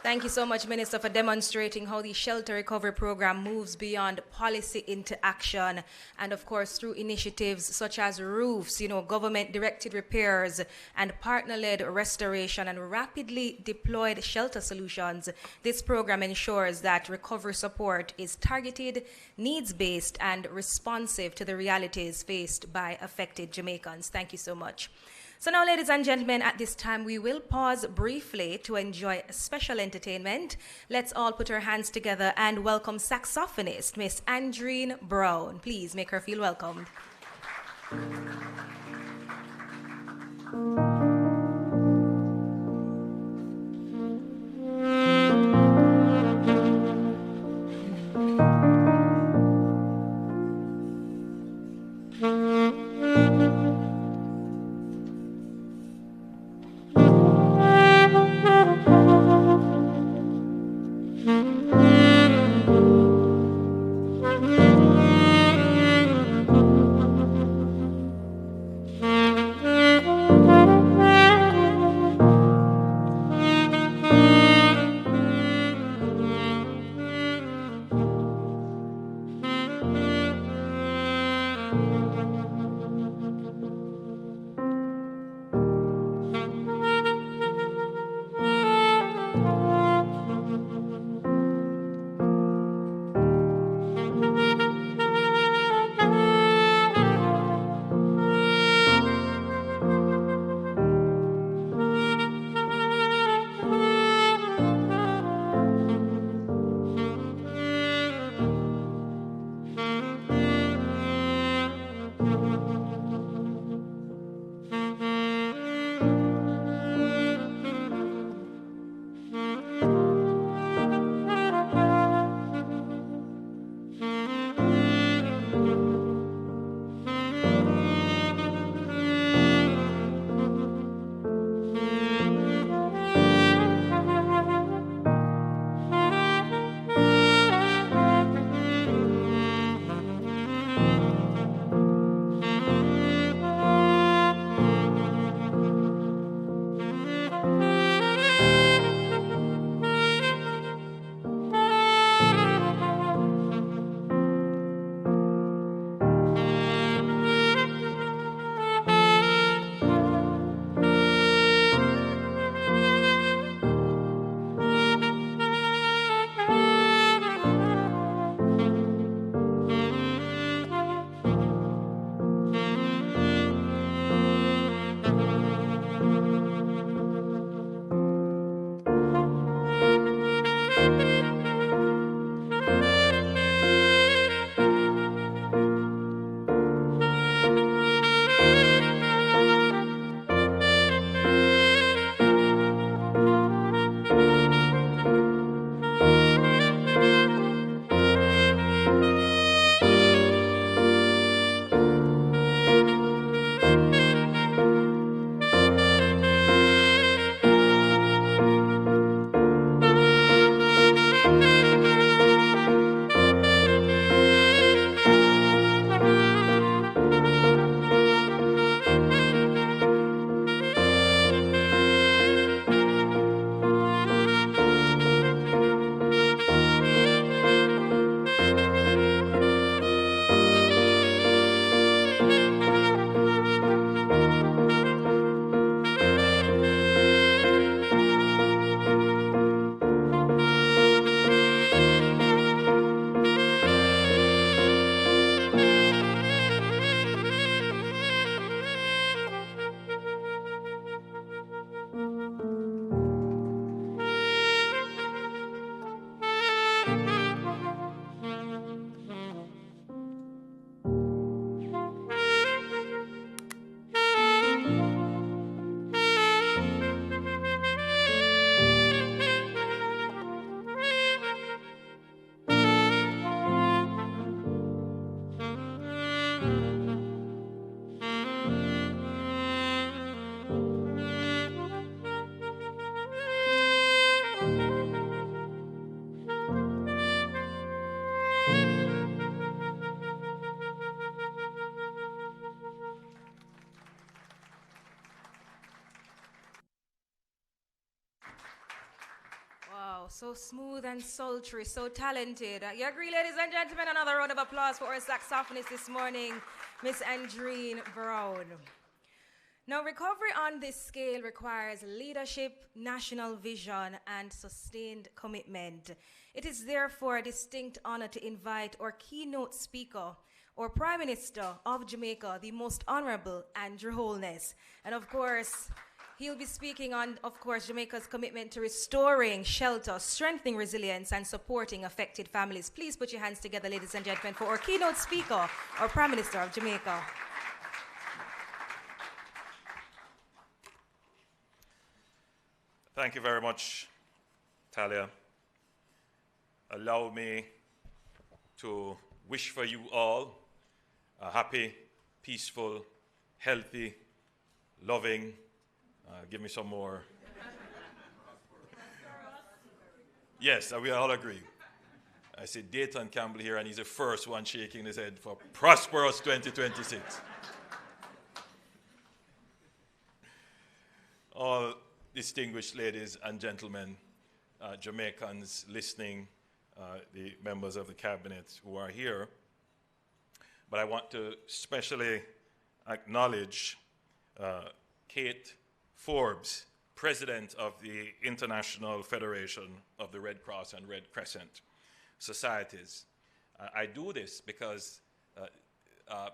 Thank you so much, Minister, for demonstrating how the shelter recovery program moves beyond policy into action. And of course, through initiatives such as roofs, government-directed repairs and partner-led restoration and rapidly deployed shelter solutions, this program ensures that recovery support is targeted, needs-based, and responsive to the realities faced by affected Jamaicans. Thank you so much. So now, ladies and gentlemen, at this time, we will pause briefly to enjoy special entertainment. Let's all put our hands together and welcome saxophonist, Miss Andreen Brown. Please make her feel welcomed. So smooth and sultry, so talented. You agree, ladies and gentlemen? Another round of applause for our saxophonist this morning, Miss Andreen Brown. Now, recovery on this scale requires leadership, national vision, and sustained commitment. It is therefore a distinct honor to invite our keynote speaker, our Prime Minister of Jamaica, the Most Honorable Andrew Holness. And of course, he'll be speaking on, of course, Jamaica's commitment to restoring shelter, strengthening resilience, and supporting affected families. Please put your hands together, ladies and gentlemen, for our keynote speaker, our Prime Minister of Jamaica. Thank you very much, Talia. Allow me to wish for you all a happy, peaceful, healthy, loving, give me some more. Yes, we all agree. I see Dayton Campbell here, and he's the first one shaking his head for prosperous 2026. All distinguished ladies and gentlemen, Jamaicans listening, the members of the cabinet who are here. But I want to especially acknowledge Kate Forbes, President of the International Federation of the Red Cross and Red Crescent Societies. I do this because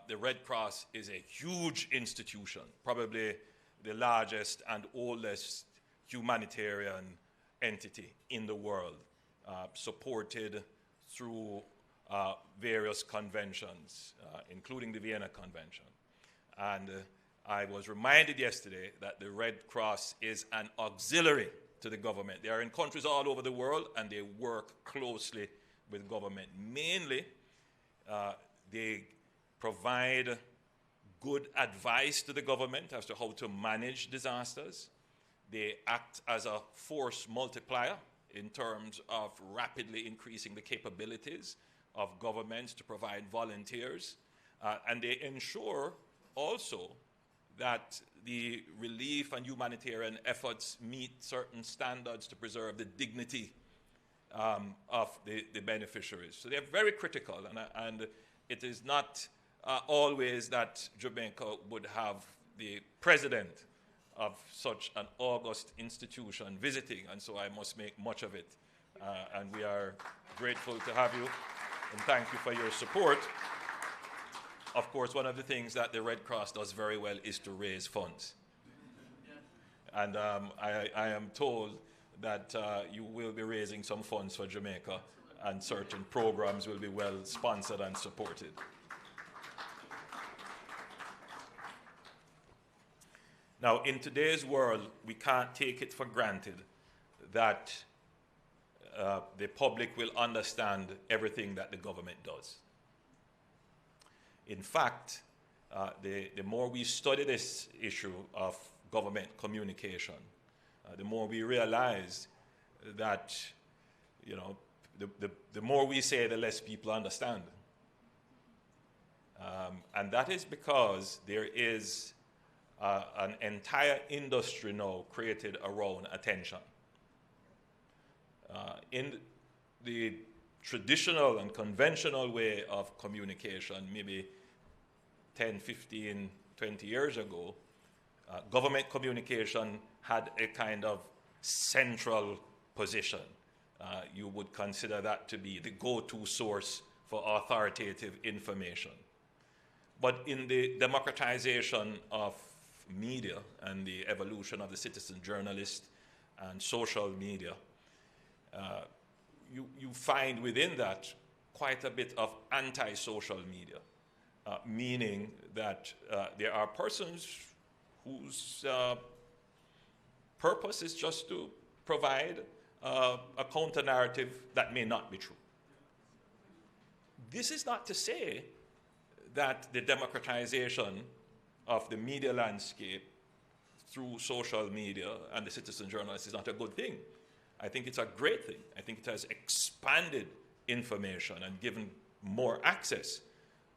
the Red Cross is a huge institution, probably the largest and oldest humanitarian entity in the world, supported through various conventions, including the Vienna Convention. And I was reminded yesterday that the Red Cross is an auxiliary to the government. They are in countries all over the world, and they work closely with government. Mainly, they provide good advice to the government as to how to manage disasters. They act as a force multiplier in terms of rapidly increasing the capabilities of governments to provide volunteers. And they ensure also that the relief and humanitarian efforts meet certain standards to preserve the dignity of the beneficiaries. So they're very critical, and it is not always that Jamaica would have the president of such an august institution visiting, and so I must make much of it. And we are grateful to have you, and thank you for your support. Of course, one of the things that the Red Cross does very well is to raise funds. And I am told that you will be raising some funds for Jamaica, and certain programs will be well sponsored and supported. Now, in today's world, we can't take it for granted that the public will understand everything that the government does. In fact, the more we study this issue of government communication, the more we realize that, you know, the more we say, the less people understand. And that is because there is an entire industry now created around attention. In the traditional and conventional way of communication, maybe 10, 15, 20 years ago, government communication had a kind of central position. You would consider that to be the go-to source for authoritative information. But in the democratization of media and the evolution of the citizen journalist and social media, you find within that quite a bit of anti-social media, meaning that there are persons whose purpose is just to provide a counter-narrative that may not be true. This is not to say that the democratization of the media landscape through social media and the citizen journalist is not a good thing. I think it's a great thing. I think it has expanded information and given more access.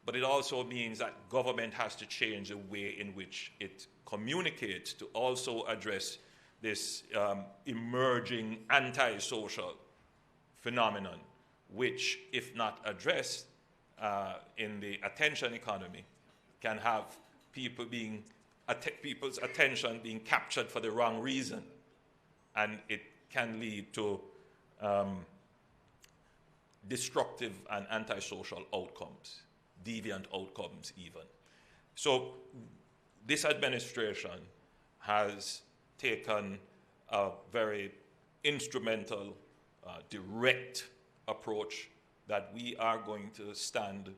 But it also means that government has to change the way in which it communicates to also address this emerging anti-social phenomenon, which, if not addressed in the attention economy, can have people's attention being captured for the wrong reason, and it can lead to destructive and antisocial outcomes, deviant outcomes even. So this administration has taken a very instrumental, direct approach that we are going to stand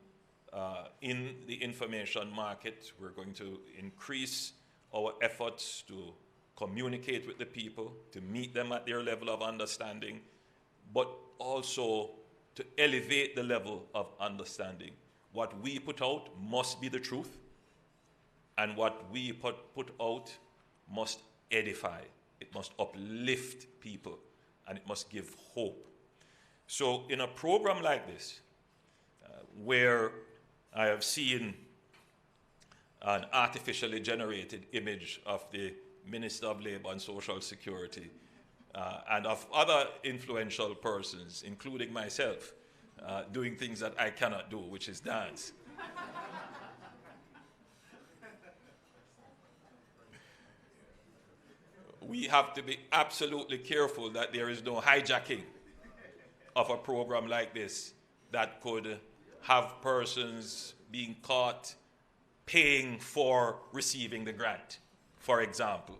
in the information market. We're going to increase our efforts to communicate with the people, to meet them at their level of understanding, but also to elevate the level of understanding. What we put out must be the truth, and what we put out must edify. It must uplift people, and it must give hope. So in a program like this, where I have seen an artificially generated image of the Minister of Labour and Social Security and of other influential persons, including myself, doing things that I cannot do, which is dance. We have to be absolutely careful that there is no hijacking of a program like this that could have persons being caught paying for receiving the grant, for example.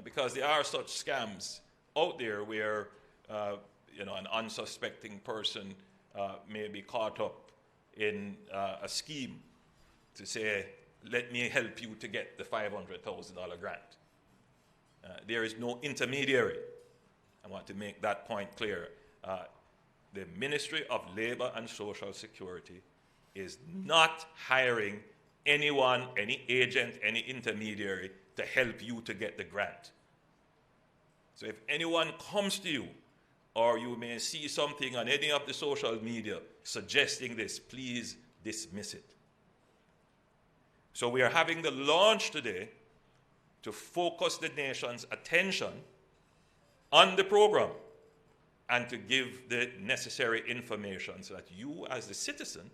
Because there are such scams out there where an unsuspecting person may be caught up in a scheme to say, let me help you to get the $500,000 grant. There is no intermediary. I want to make that point clear. The Ministry of Labour and Social Security is not hiring anyone, any agent, any intermediary to help you to get the grant. So if anyone comes to you, or you may see something on any of the social media suggesting this, please dismiss it. So we are having the launch today to focus the nation's attention on the program and to give the necessary information so that you as the citizen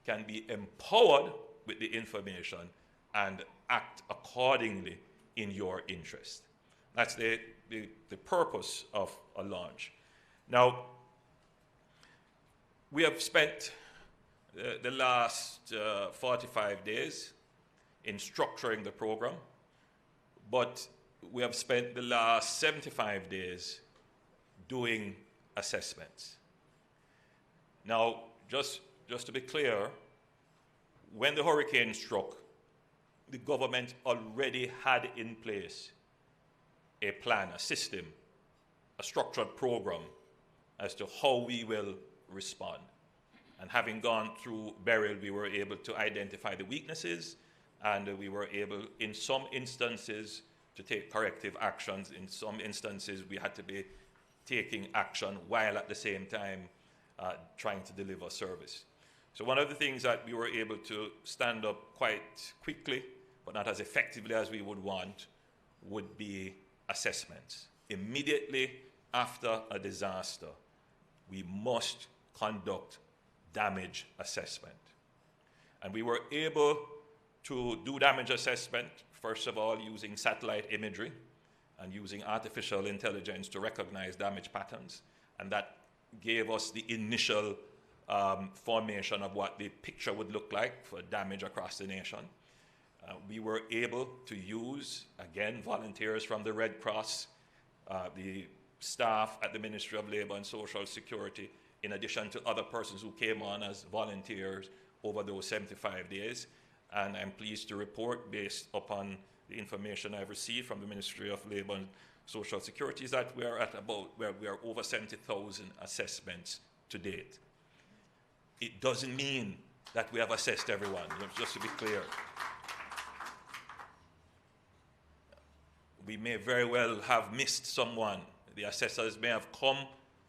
can be empowered with the information and act accordingly in your interest. That's the purpose of a launch. Now, we have spent the last 45 days in structuring the program, but we have spent the last 75 days doing assessments. Now, just to be clear, when the hurricane struck, the government already had in place a plan, a system, a structured program as to how we will respond. And having gone through Beryl, we were able to identify the weaknesses, and we were able, in some instances, to take corrective actions. In some instances, we had to be taking action while at the same time trying to deliver service. So one of the things that we were able to stand up quite quickly, but not as effectively as we would want, would be assessments. Immediately after a disaster, we must conduct damage assessment. And we were able to do damage assessment, first of all, using satellite imagery and using artificial intelligence to recognize damage patterns. And that gave us the initial formation of what the picture would look like for damage across the nation. We were able to use, again, volunteers from the Red Cross, the staff at the Ministry of Labour and Social Security, in addition to other persons who came on as volunteers over those 75 days. And I'm pleased to report, based upon the information I've received from the Ministry of Labour and Social Security, is that we are at about, where we are over 70,000 assessments to date. It doesn't mean that we have assessed everyone, just to be clear. We may very well have missed someone. The assessors may have come,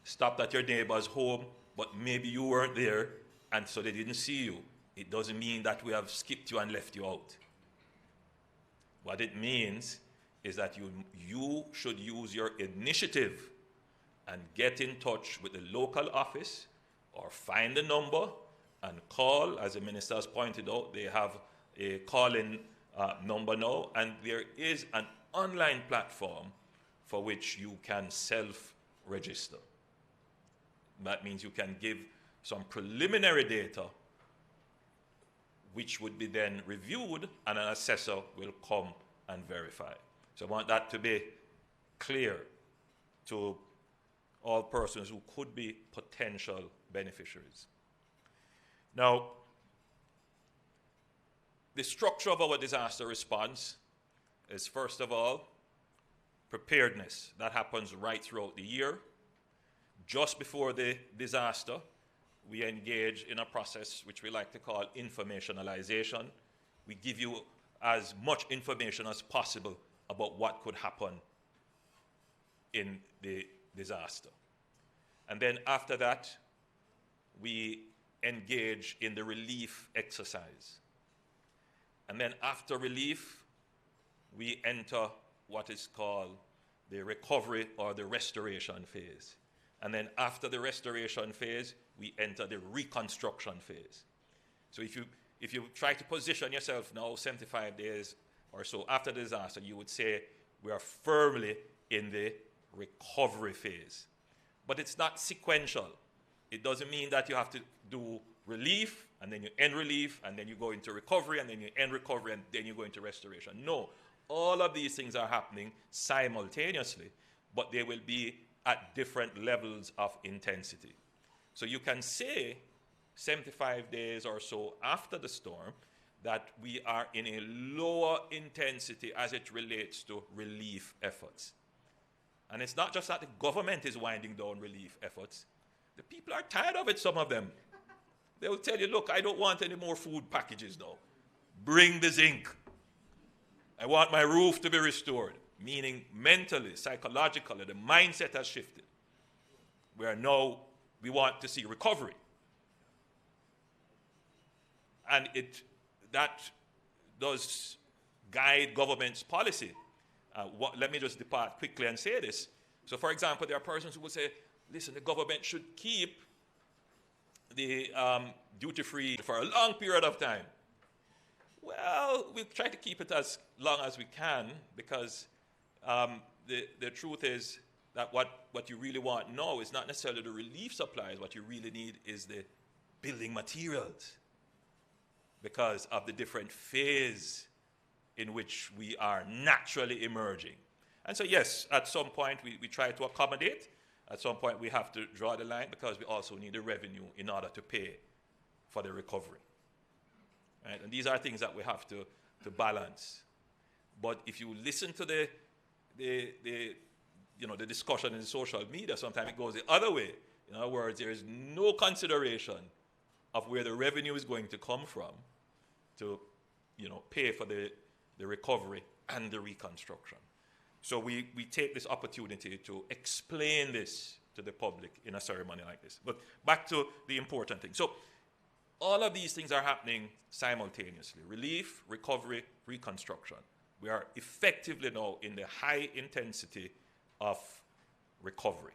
stopped at your neighbor's home, but maybe you weren't there, and so they didn't see you. It doesn't mean that we have skipped you and left you out. What it means is that you should use your initiative and get in touch with the local office or find the number and call. As the minister has pointed out, they have a call-in number now, and there is an online platform for which you can self-register. That means you can give some preliminary data which would be then reviewed, and an assessor will come and verify. So I want that to be clear to all persons who could be potential beneficiaries. Now, the structure of our disaster response is, first of all, preparedness. That happens right throughout the year. Just before the disaster, we engage in a process which we like to call informationalization. We give you as much information as possible about what could happen in the disaster. And then after that, we engage in the relief exercise. And then after relief, we enter what is called the recovery or the restoration phase. And then after the restoration phase, we enter the reconstruction phase. So if you try to position yourself now 75 days or so after the disaster, you would say we are firmly in the recovery phase. But it's not sequential. It doesn't mean that you have to do relief, and then you end relief, and then you go into recovery, and then you end recovery, and then you go into restoration. No, all of these things are happening simultaneously, but they will be at different levels of intensity. So you can say 75 days or so after the storm that we are in a lower intensity as it relates to relief efforts. And it's not just that the government is winding down relief efforts. The people are tired of it, some of them. They will tell you, look, I don't want any more food packages now. Bring the zinc. I want my roof to be restored. Meaning mentally, psychologically, the mindset has shifted. We want to see recovery. And that does guide government's policy. Let me just depart quickly and say this. So, for example, there are persons who will say, listen, the government should keep the duty-free for a long period of time. Well, we'll try to keep it as long as we can, because the truth is that what you really want now is not necessarily the relief supplies. What you really need is the building materials, because of the different phase in which we are naturally emerging. And so, yes, at some point we try to accommodate. At some point we have to draw the line, because we also need the revenue in order to pay for the recovery. Right? And these are things that we have to balance. But if you listen to the discussion in social media, sometimes it goes the other way. In other words, there is no consideration of where the revenue is going to come from to pay for the recovery and the reconstruction. So we take this opportunity to explain this to the public in a ceremony like this. But back to the important thing. So all of these things are happening simultaneously. Relief, recovery, reconstruction. We are effectively now in the high intensity of recovery.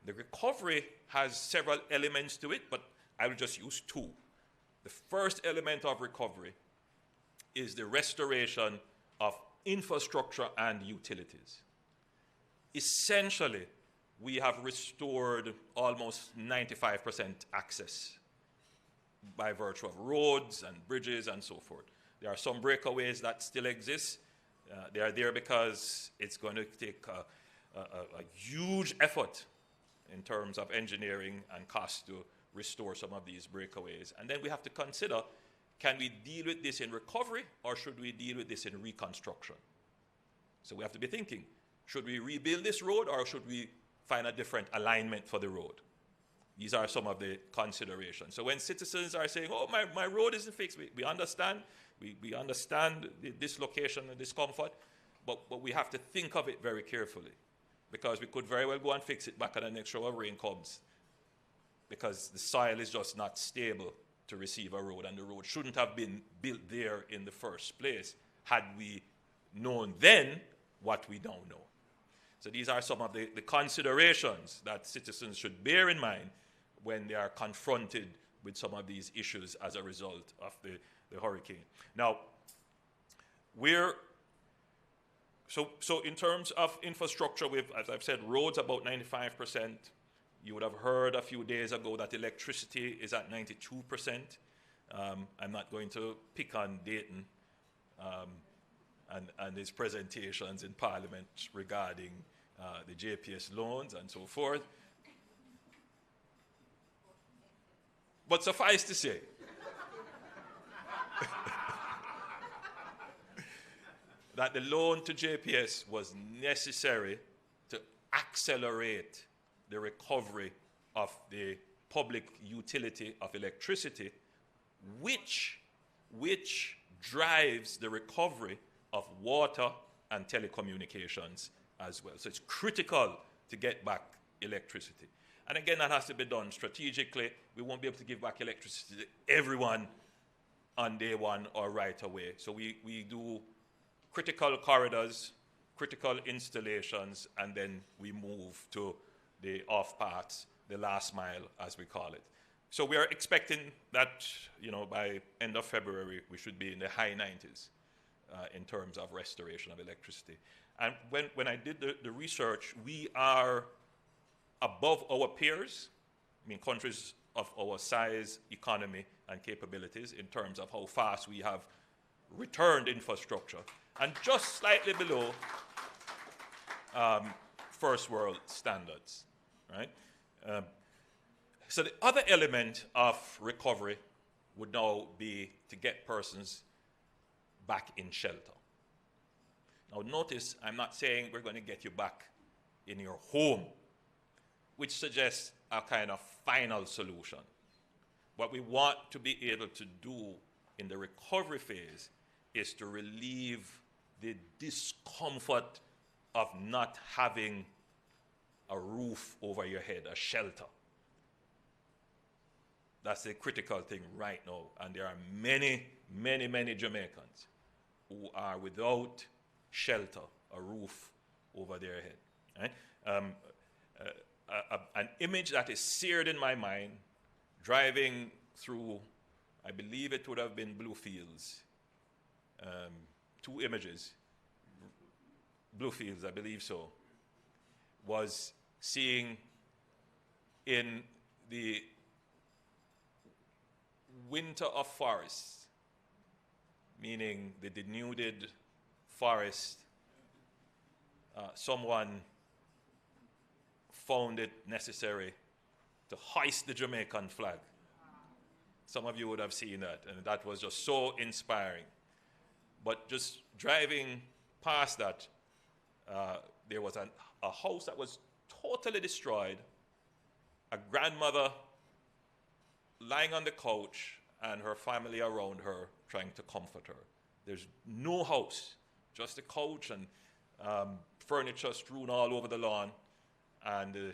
The recovery has several elements to it, but I will just use two. The first element of recovery is the restoration of infrastructure and utilities. Essentially, we have restored almost 95% access by virtue of roads and bridges and so forth. There are some breakaways that still exist. They are there because it's going to take a huge effort in terms of engineering and cost to restore some of these breakaways. And then we have to consider, can we deal with this in recovery, or should we deal with this in reconstruction? So we have to be thinking, should we rebuild this road, or should we find a different alignment for the road? These are some of the considerations. So when citizens are saying, oh, my road isn't fixed, we understand. We understand the dislocation and discomfort, but we have to think of it very carefully, because we could very well go and fix it back when the next shower of rain comes, because the soil is just not stable to receive a road, and the road shouldn't have been built there in the first place had we known then what we don't know. So these are some of the considerations that citizens should bear in mind when they are confronted with some of these issues as a result of the hurricane. Now, so in terms of infrastructure, as I've said, roads about 95%. You would have heard a few days ago that electricity is at 92%. I'm not going to pick on Dayton and his presentations in Parliament regarding the JPS loans and so forth. But suffice to say, that the loan to JPS was necessary to accelerate the recovery of the public utility of electricity, which drives the recovery of water and telecommunications as well. So it's critical to get back electricity. And again, that has to be done strategically. We won't be able to give back electricity to everyone on day one or right away. So we do critical corridors, critical installations, and then we move to the off parts, the last mile, as we call it. So we are expecting that, by end of February, we should be in the high 90s in terms of restoration of electricity. And when I did the research, we are above our peers, countries of our size, economy, and capabilities in terms of how fast we have returned infrastructure, and just slightly below first world standards, right? So the other element of recovery would now be to get persons back in shelter. Now notice, I'm not saying we're going to get you back in your home, which suggests a kind of final solution. What we want to be able to do in the recovery phase is to relieve the discomfort of not having a roof over your head, a shelter. That's the critical thing right now. And there are many, many, many Jamaicans who are without shelter, a roof over their head. Right? An image that is seared in my mind, driving through, I believe it would have been Bluefields. Two images, Bluefields, I believe so, was seeing in the winter of forests, meaning the denuded forest, someone found it necessary to hoist the Jamaican flag. Some of you would have seen that, and that was just so inspiring. But just driving past that, there was a house that was totally destroyed, a grandmother lying on the couch, and her family around her trying to comfort her. There's no house, just a couch and furniture strewn all over the lawn, and the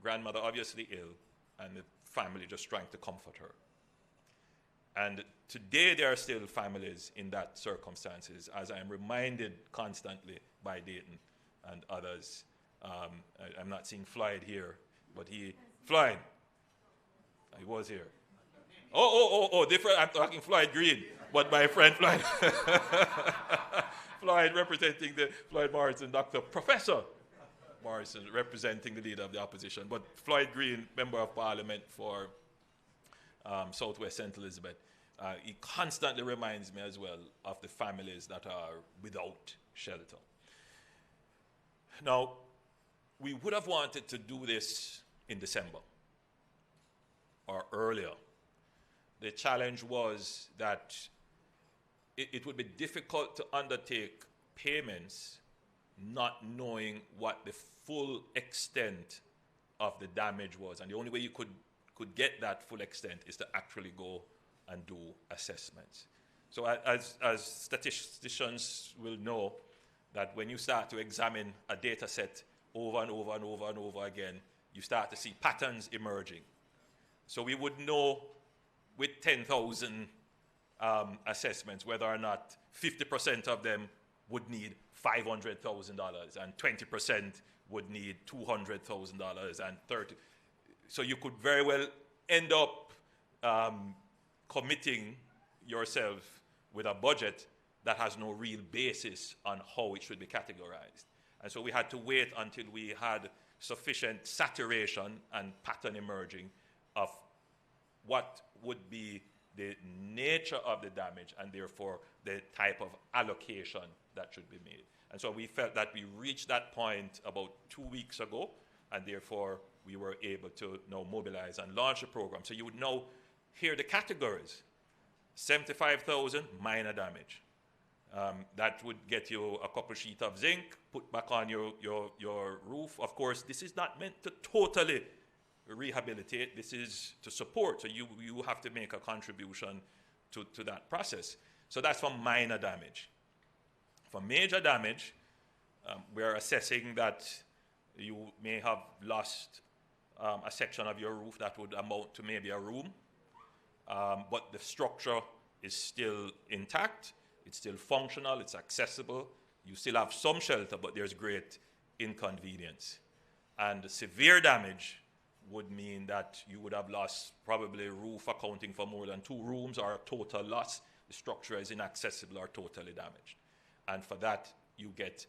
grandmother obviously ill, and the family just trying to comfort her. And today there are still families in that circumstances, as I am reminded constantly by Dayton and others. I'm not seeing Floyd here, but Floyd, he was here. Different, I'm talking Floyd Green, but my friend Floyd. Floyd representing Floyd Morrison, Professor Morrison, representing the leader of the opposition, but Floyd Green, Member of Parliament for Southwest St. Elizabeth. He constantly reminds me as well of the families that are without shelter. Now, we would have wanted to do this in December or earlier. The challenge was that it would be difficult to undertake payments not knowing what the full extent of the damage was. And the only way you could get that full extent is to actually go and do assessments. So as statisticians will know, that when you start to examine a data set over and over and over and over again, you start to see patterns emerging. So we would know with 10,000 assessments whether or not 50% of them would need $500,000, and 20% would need $200,000, and 30. So you could very well end up committing yourself with a budget that has no real basis on how it should be categorized. And so we had to wait until we had sufficient saturation and pattern emerging of what would be the nature of the damage and therefore the type of allocation that should be made. And so we felt that we reached that point about 2 weeks ago, and therefore we were able to now mobilize and launch a program. So you would now hear the categories. 75,000, minor damage. That would get you a couple sheets of zinc, put back on your roof. Of course, this is not meant to totally rehabilitate. This is to support. So you have to make a contribution to that process. So that's for minor damage. For major damage, we're assessing that you may have lost a section of your roof that would amount to maybe a room, but the structure is still intact. It's still functional, it's accessible. You still have some shelter, but there's great inconvenience. And severe damage would mean that you would have lost probably a roof accounting for more than 2 rooms, or a total loss. The structure is inaccessible or totally damaged. And for that, you get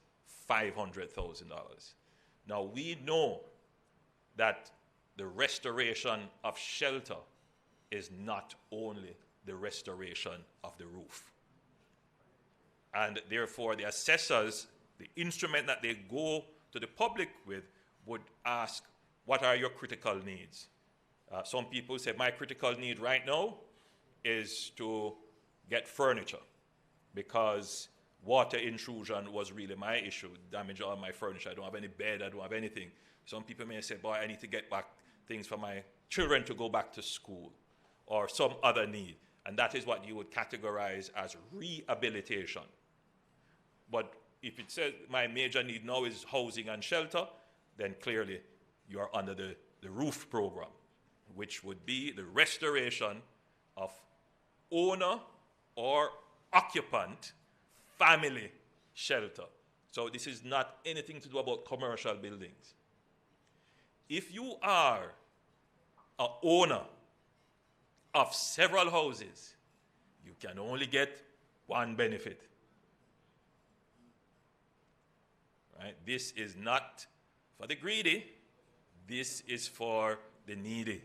$500,000. Now, we know that the restoration of shelter is not only the restoration of the roof. And therefore, the assessors, the instrument that they go to the public with, would ask, what are your critical needs? Some people say, my critical need right now is to get furniture, because water intrusion was really my issue, damage all my furniture. I don't have any bed, I don't have anything. Some people may say, boy, I need to get back things for my children to go back to school, or some other need. And that is what you would categorize as rehabilitation. But if it says my major need now is housing and shelter, then clearly you are under the roof program, which would be the restoration of owner or occupant family shelter. So this is not anything to do about commercial buildings. If you are an owner of several houses, you can only get one benefit. Right? This is not for the greedy, this is for the needy.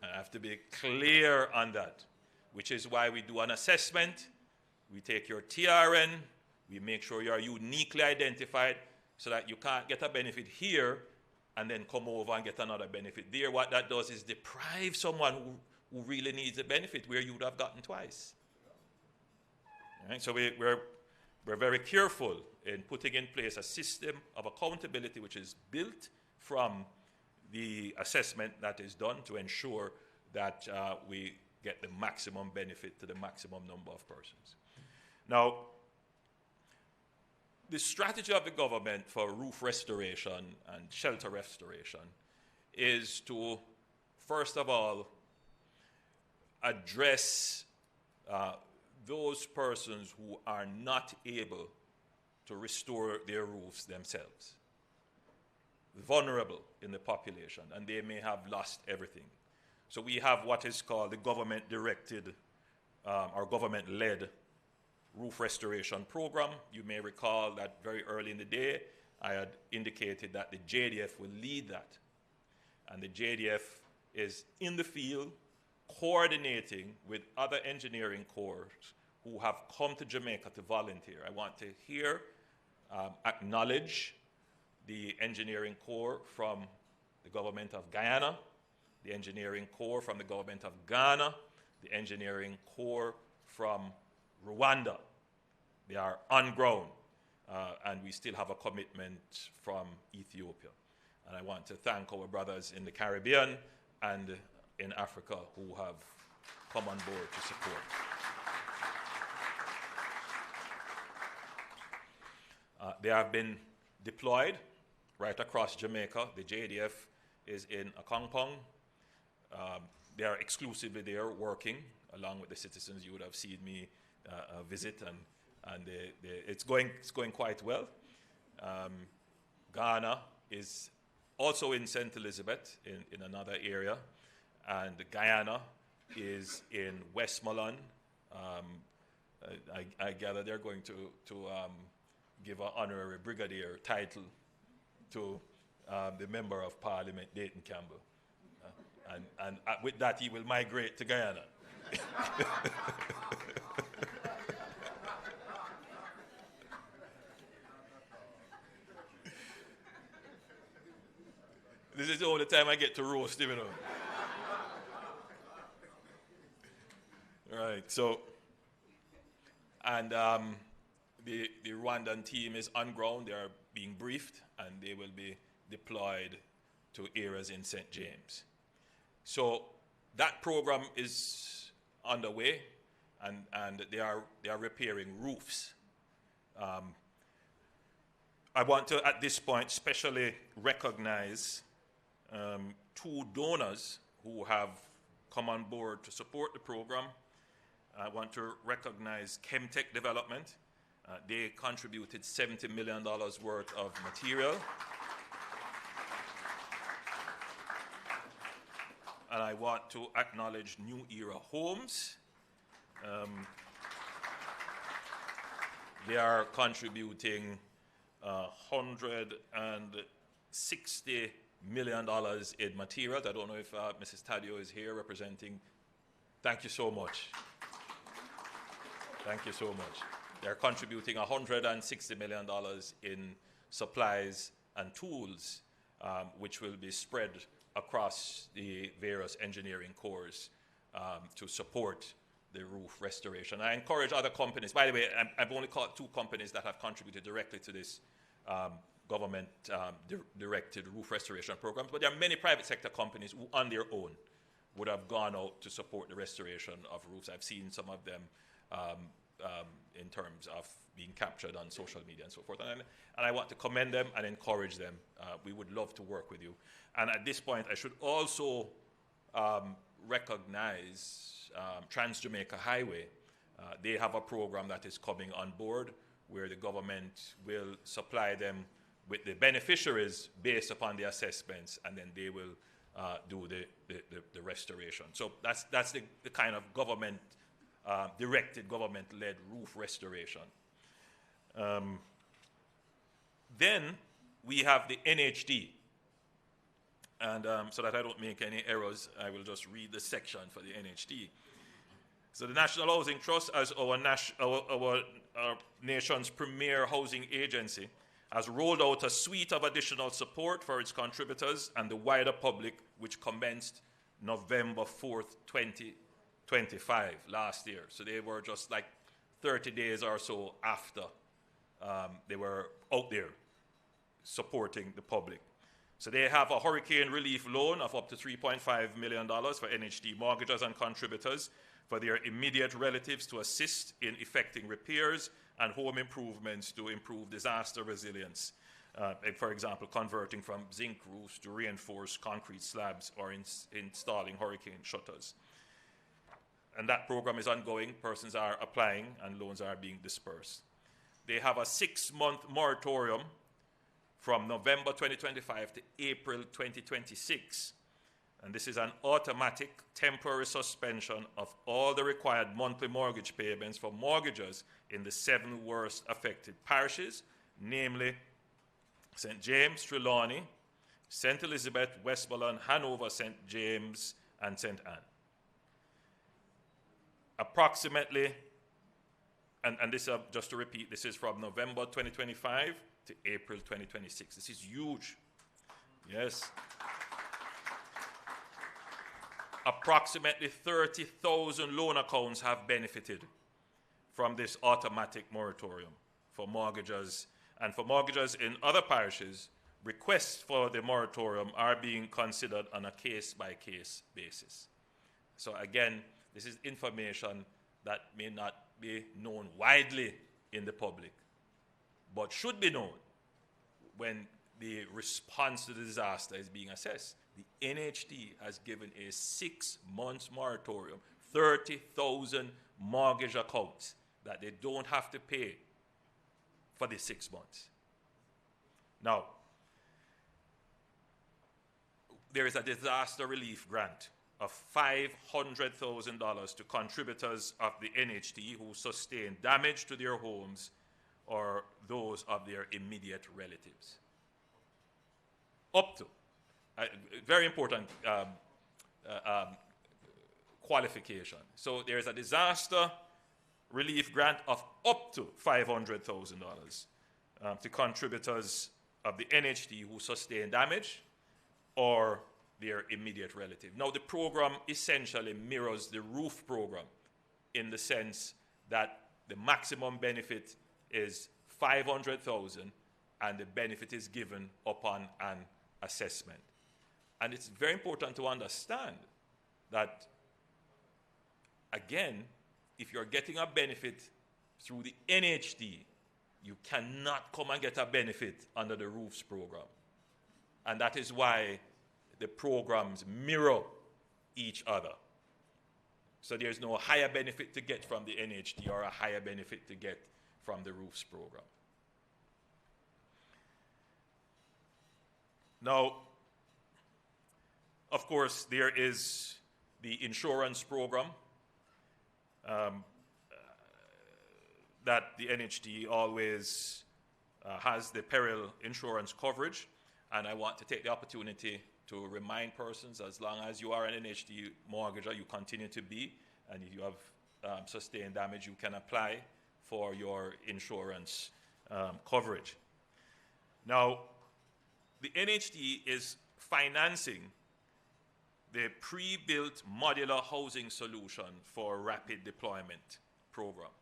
I have to be clear on that, which is why we do an assessment, we take your TRN, we make sure you are uniquely identified so that you can't get a benefit here and then come over and get another benefit there. What that does is deprive someone who really needs the benefit where you would have gotten twice. Right? So we're very careful in putting in place a system of accountability which is built from the assessment that is done to ensure that we get the maximum benefit to the maximum number of persons. Now, the strategy of the government for roof restoration and shelter restoration is to, first of all, address those persons who are not able to restore their roofs themselves, vulnerable in the population, and they may have lost everything. So we have what is called the government-directed or government-led roof restoration program. You may recall that very early in the day, I had indicated that the JDF will lead that. And the JDF is in the field, coordinating with other engineering corps who have come to Jamaica to volunteer. I want to here acknowledge the engineering corps from the government of Guyana, the engineering corps from the government of Ghana, the engineering corps from Rwanda. They are on ground, and we still have a commitment from Ethiopia. And I want to thank our brothers in the Caribbean and in Africa who have come on board to support. They have been deployed right across Jamaica. The JDF is in Akongpong. They are exclusively there working along with the citizens. You would have seen me visit, and it's going quite well. Ghana is also in St. Elizabeth in another area, and Guyana is in Westmoreland. I gather they're going to give an honorary brigadier title to the Member of Parliament, Dayton Campbell. And with that, he will migrate to Guyana. This is the only time I get to roast him, you know. Right, so, and the Rwandan team is on ground. They are being briefed, and they will be deployed to areas in St. James. So that program is underway, and they are repairing roofs. I want to, at this point, specially recognize two donors who have come on board to support the program. I want to recognize Chemtech Development. They contributed $70 million worth of material. And I want to acknowledge New Era Homes. They are contributing $160 million in materials. I don't know if Mrs. Tadio is here representing. Thank you so much. Thank you so much. They're contributing $160 million in supplies and tools, which will be spread across the various engineering corps to support the roof restoration. I encourage other companies. By the way, I've only caught two companies that have contributed directly to this government-directed roof restoration program, but there are many private sector companies who, on their own, would have gone out to support the restoration of roofs. I've seen some of them in terms of being captured on social media and so forth. And I want to commend them and encourage them. We would love to work with you. And at this point, I should also recognize Trans-Jamaica Highway. They have a program that is coming on board where the government will supply them with the beneficiaries based upon the assessments, and then they will do the restoration. So that's the kind of government directed, government-led roof restoration. Then we have the NHD. And so that I don't make any errors, I will just read the section for the NHD. So the National Housing Trust, as our nation's premier housing agency, has rolled out a suite of additional support for its contributors and the wider public, which commenced November 4th, 2025, last year. So they were just like 30 days or so after they were out there supporting the public. So they have a hurricane relief loan of up to $3.5 million for NHD mortgagors and contributors for their immediate relatives to assist in effecting repairs and home improvements to improve disaster resilience. For example, converting from zinc roofs to reinforced concrete slabs or installing hurricane shutters. And that program is ongoing. Persons are applying and loans are being dispersed. They have a 6-month moratorium from November 2025 to April 2026. And this is an automatic temporary suspension of all the required monthly mortgage payments for mortgagors in the 7 worst affected parishes, namely St. James, Trelawney, St. Elizabeth, Westmoreland, Hanover, St. James, and St. Anne. Approximately, and this, just to repeat, this is from November 2025 to April 2026. This is huge. Yes. Approximately 30,000 loan accounts have benefited from this automatic moratorium for mortgagors. And for mortgagors in other parishes, requests for the moratorium are being considered on a case-by-case basis. So again, this is information that may not be known widely in the public, but should be known when the response to the disaster is being assessed. The NHD has given a 6-month moratorium, 30,000 mortgage accounts that they don't have to pay for the 6 months. Now, there is a disaster relief grant of $500,000 to contributors of the NHT who sustain damage to their homes or those of their immediate relatives. Up to. Very important qualification. So there's a disaster relief grant of up to $500,000 to contributors of the NHT who sustain damage or their immediate relative. Now, the program essentially mirrors the roof program in the sense that the maximum benefit is $500,000 and the benefit is given upon an assessment. And it's very important to understand that, again, if you're getting a benefit through the NHT, you cannot come and get a benefit under the roofs program. And that is why the programs mirror each other. So there's no higher benefit to get from the NHT or a higher benefit to get from the roofs program. Now, of course, there is the insurance program that the NHT always has the peril insurance coverage. And I want to take the opportunity to remind persons, as long as you are an NHT mortgager, you continue to be, and if you have sustained damage, you can apply for your insurance coverage. Now, the NHT is financing the pre-built modular housing solution for rapid deployment program.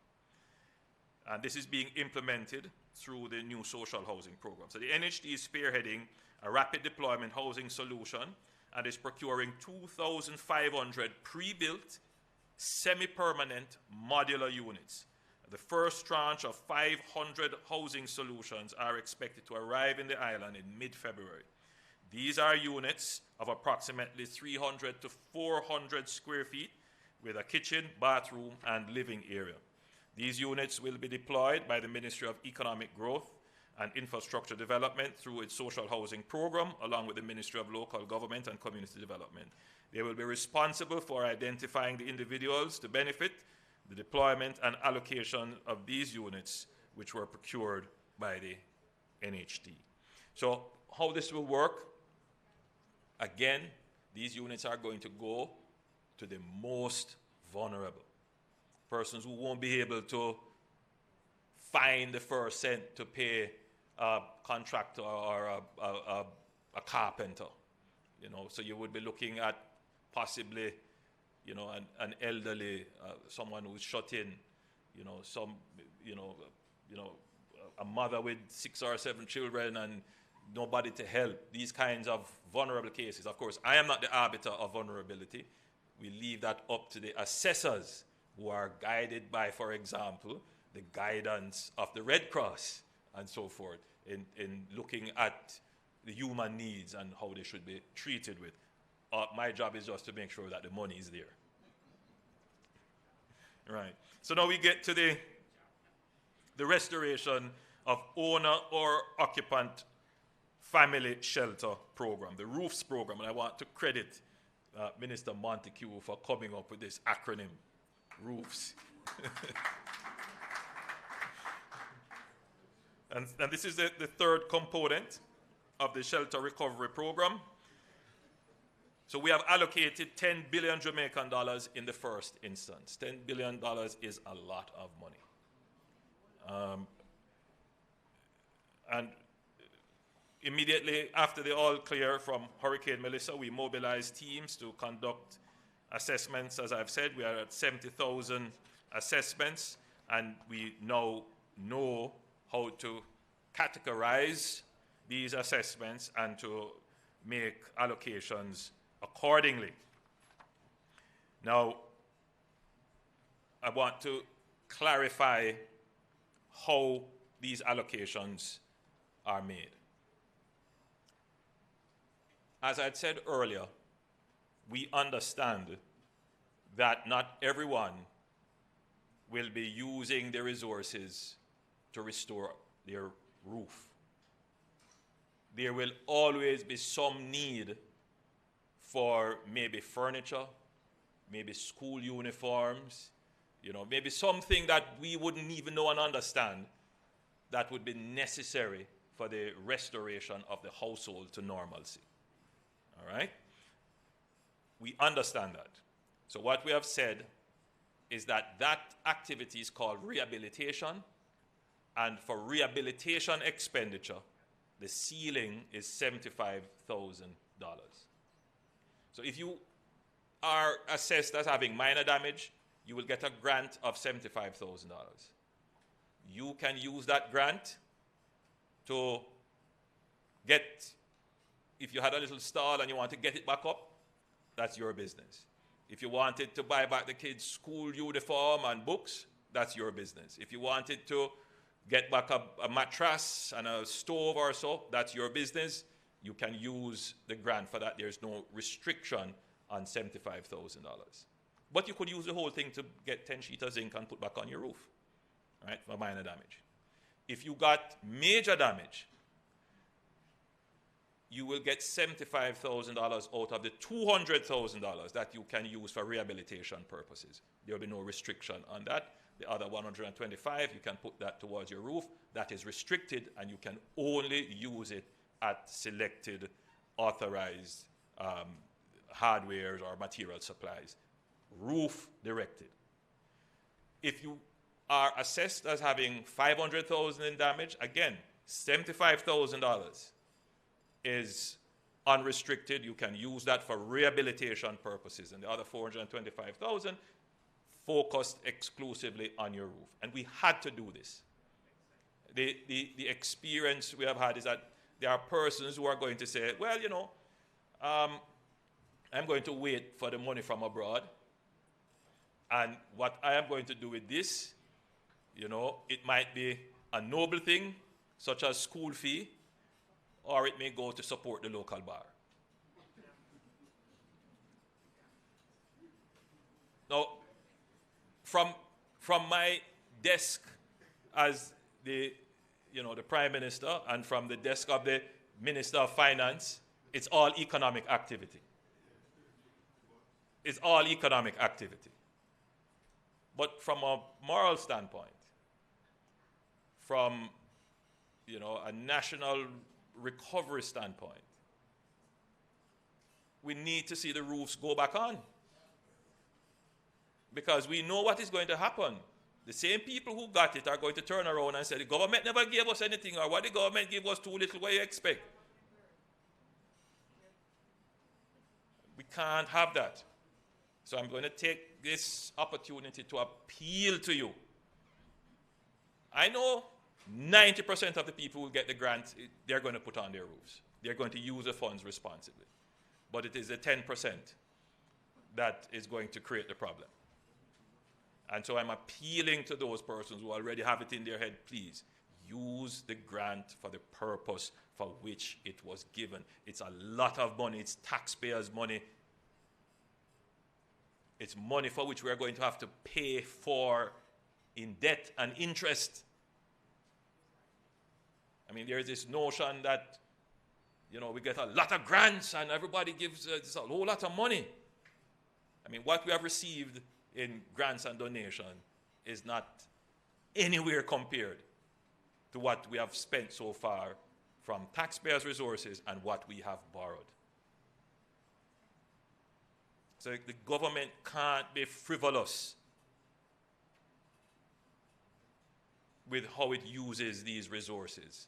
And this is being implemented through the new social housing program. So the NHT is spearheading a rapid deployment housing solution and is procuring 2,500 pre-built, semi-permanent modular units. The first tranche of 500 housing solutions are expected to arrive in the island in mid-February. These are units of approximately 300 to 400 square feet with a kitchen, bathroom, and living area. These units will be deployed by the Ministry of Economic Growth and Infrastructure Development through its social housing program, along with the Ministry of Local Government and Community Development. They will be responsible for identifying the individuals to benefit, the deployment and allocation of these units, which were procured by the NHT. So how this will work? Again, these units are going to go to the most vulnerable. Persons who won't be able to find the first cent to pay a contractor or a carpenter. You know, so you would be looking at possibly, you know, an elderly, someone who's shut in, you know, a mother with 6 or 7 children and nobody to help. These kinds of vulnerable cases. Of course, I am not the arbiter of vulnerability. We leave that up to the assessors who are guided by, for example, the guidance of the Red Cross and so forth in looking at the human needs and how they should be treated with. My job is just to make sure that the money is there. Right. So now we get to the restoration of owner or occupant family shelter program, the ROOFS program. And I want to credit Minister Montague for coming up with this acronym, ROOFS. And this is the third component of the shelter recovery program. So we have allocated 10 billion Jamaican dollars in the first instance. $10 billion is a lot of money. And immediately after the all clear from Hurricane Melissa, we mobilized teams to conduct assessments. As I've said, we are at 70,000 assessments, and we now know how to categorize these assessments and to make allocations accordingly. Now, I want to clarify how these allocations are made. As I had said earlier, we understand that not everyone will be using the resources to restore their roof. There will always be some need for maybe furniture, maybe school uniforms, maybe something that we wouldn't even know and understand that would be necessary for the restoration of the household to normalcy. All right? We understand that. So what we have said is that activity is called rehabilitation, and for rehabilitation expenditure, the ceiling is $75,000. So if you are assessed as having minor damage, you will get a grant of $75,000. You can use that grant to get, if you had a little stall and you want to get it back up, that's your business. If you wanted to buy back the kids' school uniform and books, that's your business. If you wanted to get back a mattress and a stove or so, that's your business. You can use the grant for that. There's no restriction on $75,000. But you could use the whole thing to get 10 sheets of zinc and put back on your roof, right, for minor damage. If you got major damage, you will get $75,000 out of the $200,000 that you can use for rehabilitation purposes. There will be no restriction on that. The other $125,000, you can put that towards your roof. That is restricted, and you can only use it at selected, authorized hardware or material supplies. Roof directed. If you are assessed as having $500,000 in damage, again, $75,000 is unrestricted. You can use that for rehabilitation purposes, and the other $425,000 focused exclusively on your roof. And we had to do this. The experience we have had is that there are persons who are going to say, well, I'm going to wait for the money from abroad, and what I am going to do with this, it might be a noble thing, such as school fee, or it may go to support the local bar. Now, from my desk as the Prime Minister, and from the desk of the Minister of Finance, it's all economic activity. It's all economic activity. But from a moral standpoint, from a national recovery standpoint, we need to see the roofs go back on. Because we know what is going to happen. The same people who got it are going to turn around and say, the government never gave us anything, or what the government gave us too little, what do you expect? We can't have that. So I'm going to take this opportunity to appeal to you. I know 90% of the people who get the grant, they're going to put on their roofs. They're going to use the funds responsibly. But it is the 10% that is going to create the problem. And so I'm appealing to those persons who already have it in their head, please, use the grant for the purpose for which it was given. It's a lot of money. It's taxpayers' money. It's money for which we're going to have to pay for in debt and interest. I mean, there's this notion that, we get a lot of grants and everybody gives us a whole lot of money. I mean, what we have received in grants and donation is not anywhere compared to what we have spent so far from taxpayers' resources and what we have borrowed. So the government can't be frivolous with how it uses these resources.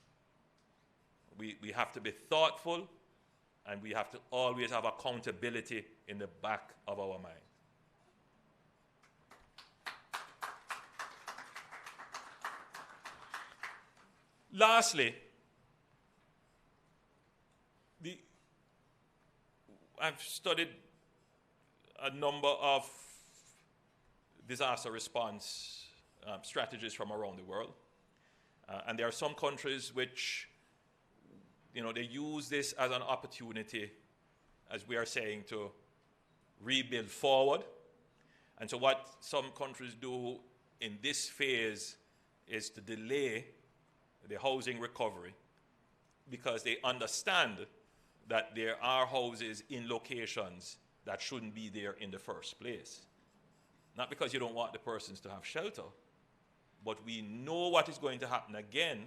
We have to be thoughtful, and we have to always have accountability in the back of our mind. Lastly, I've studied a number of disaster response strategies from around the world. And there are some countries which, they use this as an opportunity, as we are saying, to rebuild forward. And so what some countries do in this phase is to delay the housing recovery because they understand that there are houses in locations that shouldn't be there in the first place. Not because you don't want the persons to have shelter, but we know what is going to happen again,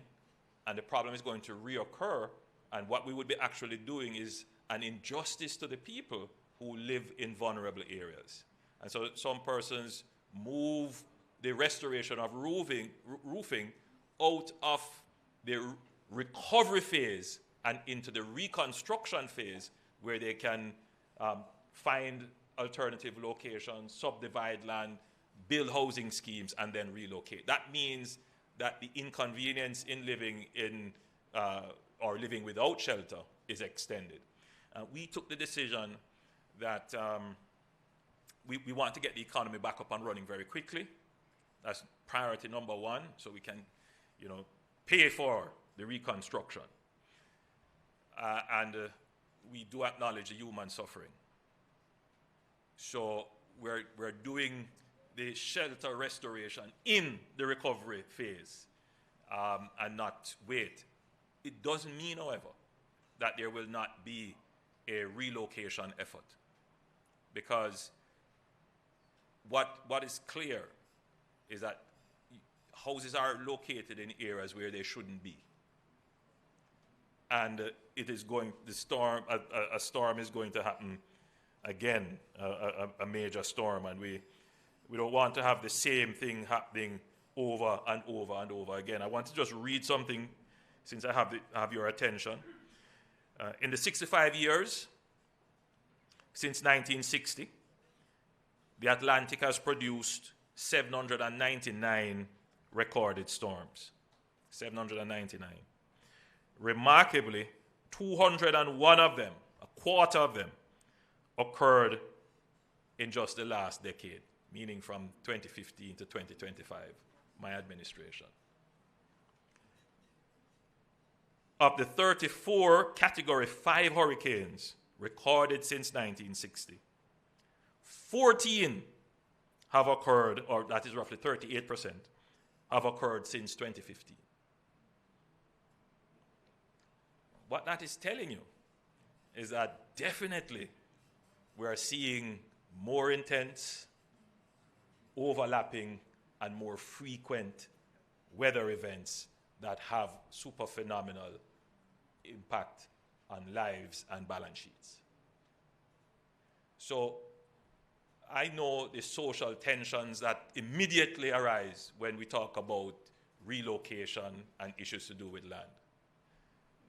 and the problem is going to reoccur, and what we would be actually doing is an injustice to the people who live in vulnerable areas. And so some persons move the restoration of roofing out of the recovery phase and into the reconstruction phase, where they can find alternative locations, subdivide land, build housing schemes, and then relocate. That means that the inconvenience in living in or living without shelter is extended. We took the decision that we want to get the economy back up and running very quickly. That's priority number one, so we can, pay for the reconstruction. And we do acknowledge the human suffering. So we're doing the shelter restoration in the recovery phase and not wait. It doesn't mean, however, that there will not be a relocation effort, because what is clear is that houses are located in areas where they shouldn't be. And a storm is going to happen again, a major storm, and we don't want to have the same thing happening over and over and over again. I want to just read something since I have your attention. In the 65 years since 1960, the Atlantic has produced 799 recorded storms. 799. Remarkably, 201 of them, a quarter of them, occurred in just the last decade, meaning from 2015 to 2025, my administration. Of the 34 Category 5 hurricanes recorded since 1960, 14 have occurred, or that is roughly 38%, have occurred since 2015. What that is telling you is that definitely we are seeing more intense, overlapping, and more frequent weather events that have super phenomenal impact on lives and balance sheets. So I know the social tensions that immediately arise when we talk about relocation and issues to do with land.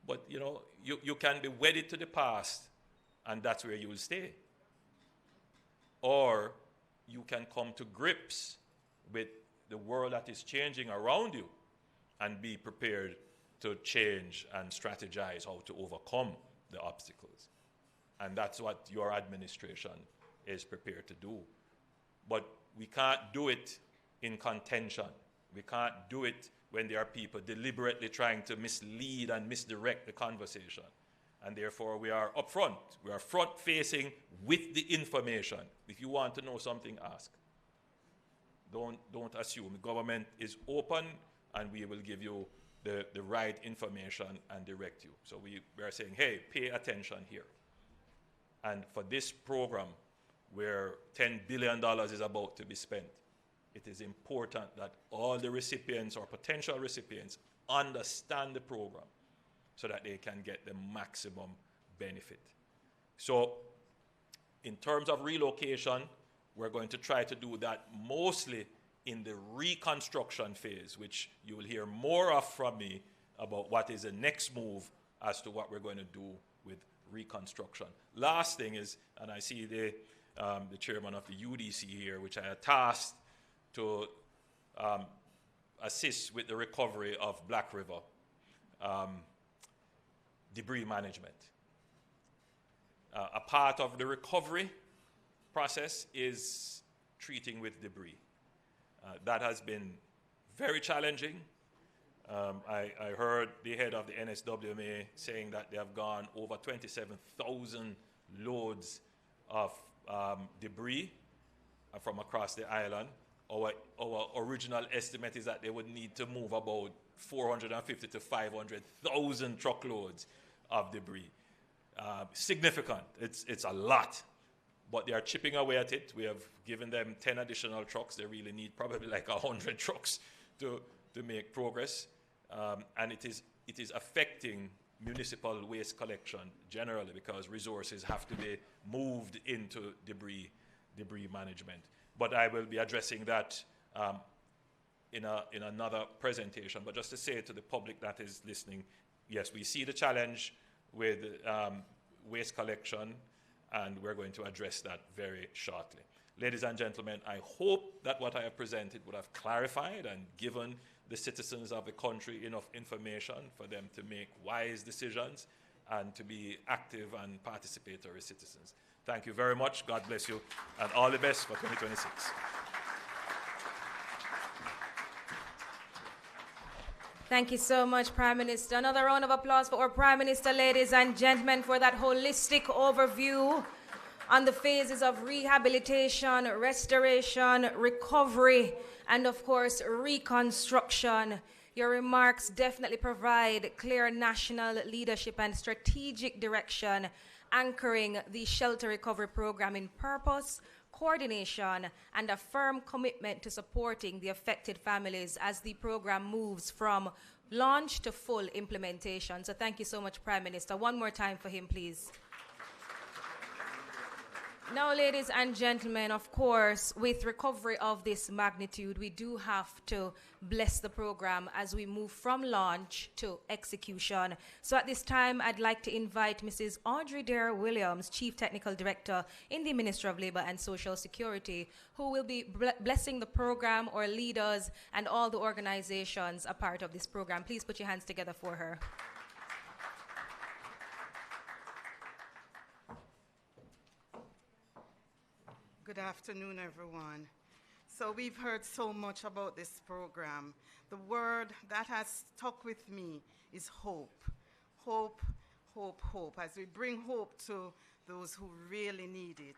But you can be wedded to the past, and that's where you will stay. Or you can come to grips with the world that is changing around you and be prepared to change and strategize how to overcome the obstacles. And that's what your administration is prepared to do. But we can't do it in contention. We can't do it when there are people deliberately trying to mislead and misdirect the conversation. And therefore, we are upfront. We are front-facing with the information. If you want to know something, ask. Don't assume. The government is open, and we will give you the right information and direct you. So we are saying, hey, pay attention here. And for this program, where $10 billion is about to be spent, it is important that all the recipients or potential recipients understand the program so that they can get the maximum benefit. So in terms of relocation, we're going to try to do that mostly in the reconstruction phase, which you will hear more of from me about what is the next move as to what we're going to do with reconstruction. Last thing is, and I see the chairman of the UDC here, which I had tasked to assist with the recovery of Black River debris management. A part of the recovery process is treating with debris. That has been very challenging. I heard the head of the NSWMA saying that they have gone over 27,000 loads of debris from across the island. our original estimate is that they would need to move about 450 to 500,000 truckloads of debris. Significant. It's a lot, but they are chipping away at it. We have given them 10 additional trucks. They really need probably like 100 trucks to make progress. And it is affecting municipal waste collection generally, because resources have to be moved into debris management. But I will be addressing that in another presentation. But just to say to the public that is listening, yes, we see the challenge with waste collection, and we're going to address that very shortly. Ladies and gentlemen, I hope that what I have presented would have clarified and given the citizens of the country enough information for them to make wise decisions and to be active and participatory citizens. Thank you very much. God bless you, and all the best for 2026. Thank you so much, Prime Minister. Another round of applause for our Prime Minister, ladies and gentlemen, for that holistic overview on the phases of rehabilitation, restoration, recovery, and of course, reconstruction. Your remarks definitely provide clear national leadership and strategic direction, anchoring the shelter recovery program in purpose, coordination, and a firm commitment to supporting the affected families as the program moves from launch to full implementation. So thank you so much, Prime Minister. One more time for him, please. Now, ladies and gentlemen, of course, with recovery of this magnitude, we do have to bless the program as we move from launch to execution. So at this time, I'd like to invite Mrs. Audrey Dare Williams, Chief Technical Director in the Ministry of Labor and Social Security, who will be blessing the program, our leaders, and all the organizations a part of this program. Please put your hands together for her. Good afternoon, everyone. So we've heard so much about this program. The word that has stuck with me is hope. Hope, hope, hope, as we bring hope to those who really need it.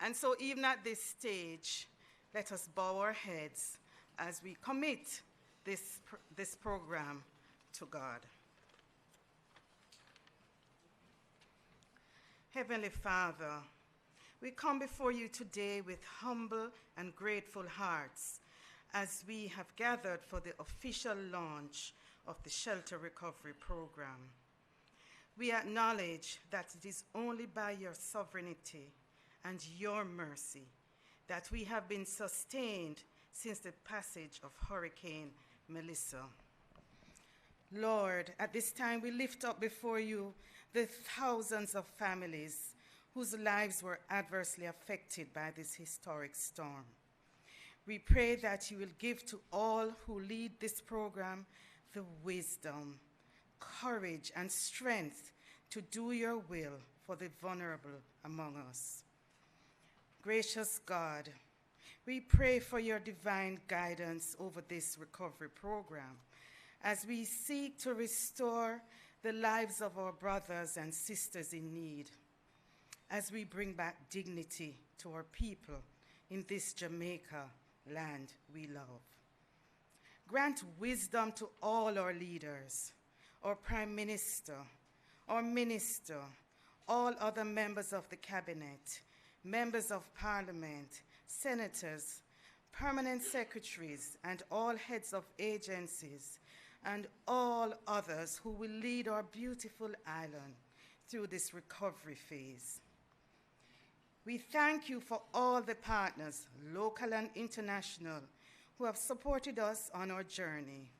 And so even at this stage, let us bow our heads as we commit this program to God. Heavenly Father, we come before you today with humble and grateful hearts as we have gathered for the official launch of the Shelter Recovery Program. We acknowledge that it is only by your sovereignty and your mercy that we have been sustained since the passage of Hurricane Melissa. Lord, at this time we lift up before you the thousands of families whose lives were adversely affected by this historic storm. We pray that you will give to all who lead this program the wisdom, courage, and strength to do your will for the vulnerable among us. Gracious God, we pray for your divine guidance over this recovery program as we seek to restore the lives of our brothers and sisters in need, as we bring back dignity to our people in this Jamaica land we love. Grant wisdom to all our leaders, our Prime Minister, our Minister, all other members of the Cabinet, members of Parliament, senators, permanent secretaries, and all heads of agencies, and all others who will lead our beautiful island through this recovery phase. We thank you for all the partners, local and international, who have supported us on our journey.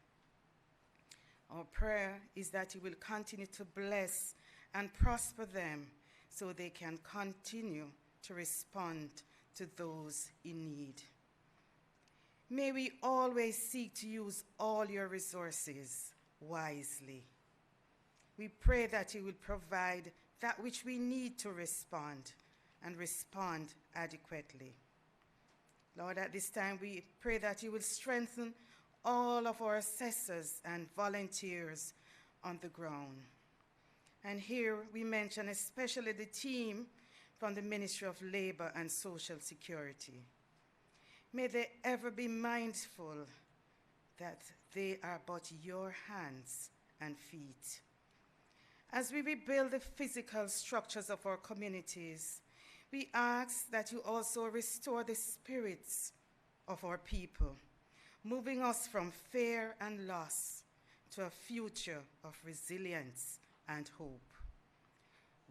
Our prayer is that you will continue to bless and prosper them so they can continue to respond to those in need. May we always seek to use all your resources wisely. We pray that you will provide that which we need to respond and respond adequately. Lord, at this time we pray that you will strengthen all of our assessors and volunteers on the ground. And here we mention especially the team from the Ministry of Labor and Social Security. May they ever be mindful that they are but your hands and feet. As we rebuild the physical structures of our communities, we ask that you also restore the spirits of our people, moving us from fear and loss to a future of resilience and hope.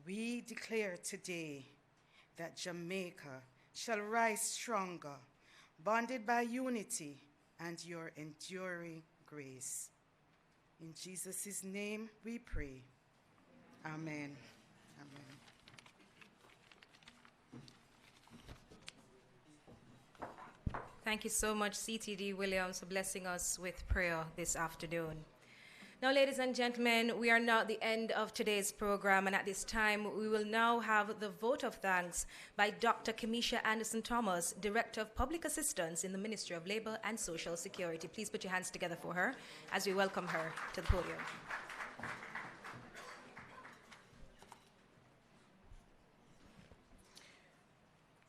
We declare today that Jamaica shall rise stronger, bonded by unity and your enduring grace. In Jesus' name we pray. Amen. Amen. Thank you so much, CTD Williams, for blessing us with prayer this afternoon. Now, ladies and gentlemen, we are now at the end of today's program, and at this time, we will now have the vote of thanks by Dr. Kamisha Anderson-Thomas, Director of Public Assistance in the Ministry of Labor and Social Security. Please put your hands together for her as we welcome her to the podium.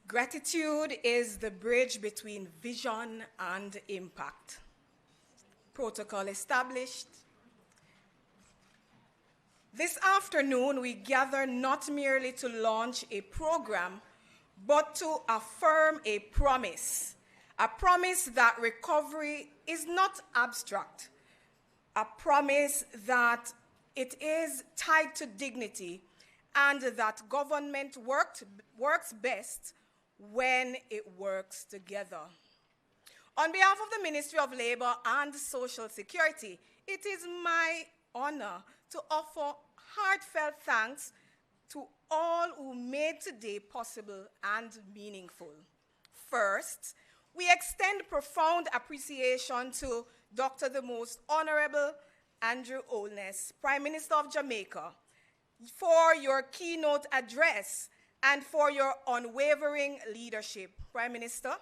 Gratitude is the bridge between vision and impact. Protocol established. This afternoon, we gather not merely to launch a program, but to affirm a promise that recovery is not abstract, a promise that it is tied to dignity, and that government works best when it works together. On behalf of the Ministry of Labor and Social Security, it is my honor to offer heartfelt thanks to all who made today possible and meaningful. First, we extend profound appreciation to Dr. the Most Honorable Andrew Holness, Prime Minister of Jamaica, for your keynote address and for your unwavering leadership. Prime Minister,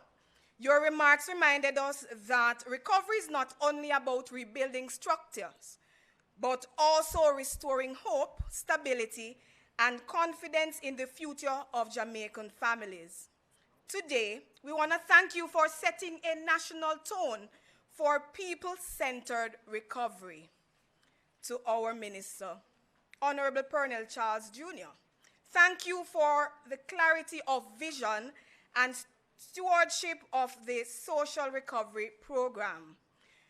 your remarks reminded us that recovery is not only about rebuilding structures, but also restoring hope, stability, and confidence in the future of Jamaican families. Today, we want to thank you for setting a national tone for people-centered recovery. To our Minister, Honorable Pernell Charles Jr., thank you for the clarity of vision and stewardship of the Social Recovery Program.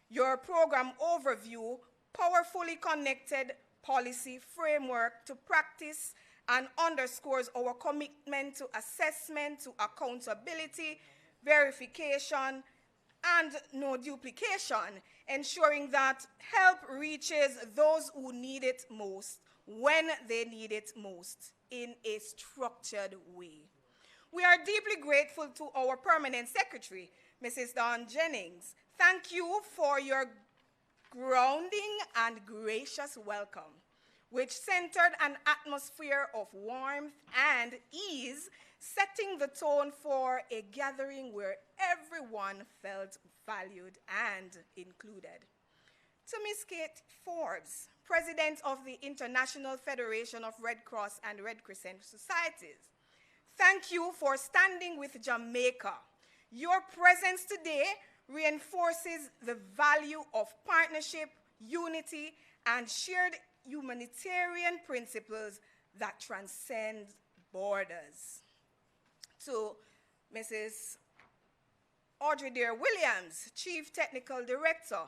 Your program overview powerfully connected policy framework to practice and underscores our commitment to assessment, to accountability, verification, and no duplication, ensuring that help reaches those who need it most, when they need it most, in a structured way. We are deeply grateful to our Permanent Secretary, Mrs. Dawn Jennings. Thank you for your grounding and gracious welcome, which centered an atmosphere of warmth and ease, setting the tone for a gathering where everyone felt valued and included. To Ms. Kate Forbes, President of the International Federation of Red Cross and Red Crescent Societies, thank you for standing with Jamaica. Your presence today reinforces the value of partnership, unity, and shared humanitarian principles that transcend borders. To Mrs. Audrey Dare Williams, Chief Technical Director,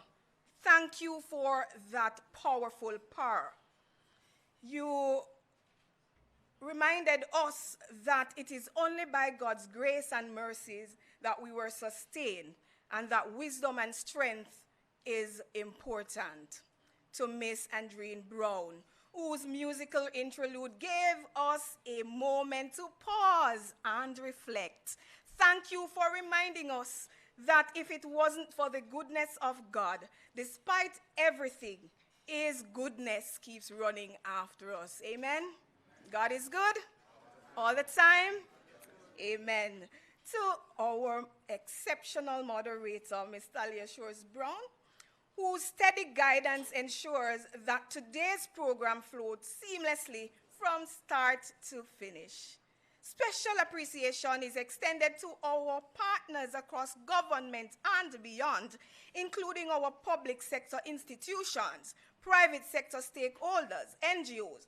thank you for that powerful power. You reminded us that it is only by God's grace and mercies that we were sustained, and that wisdom and strength is important. To Miss Andreen Brown, whose musical interlude gave us a moment to pause and reflect. Thank you for reminding us that if it wasn't for the goodness of God, despite everything, His goodness keeps running after us. Amen? God is good all the time. Amen. To our exceptional moderator, Ms. Talia Shores-Brown, whose steady guidance ensures that today's program flowed seamlessly from start to finish. Special appreciation is extended to our partners across government and beyond, including our public sector institutions, private sector stakeholders, NGOs,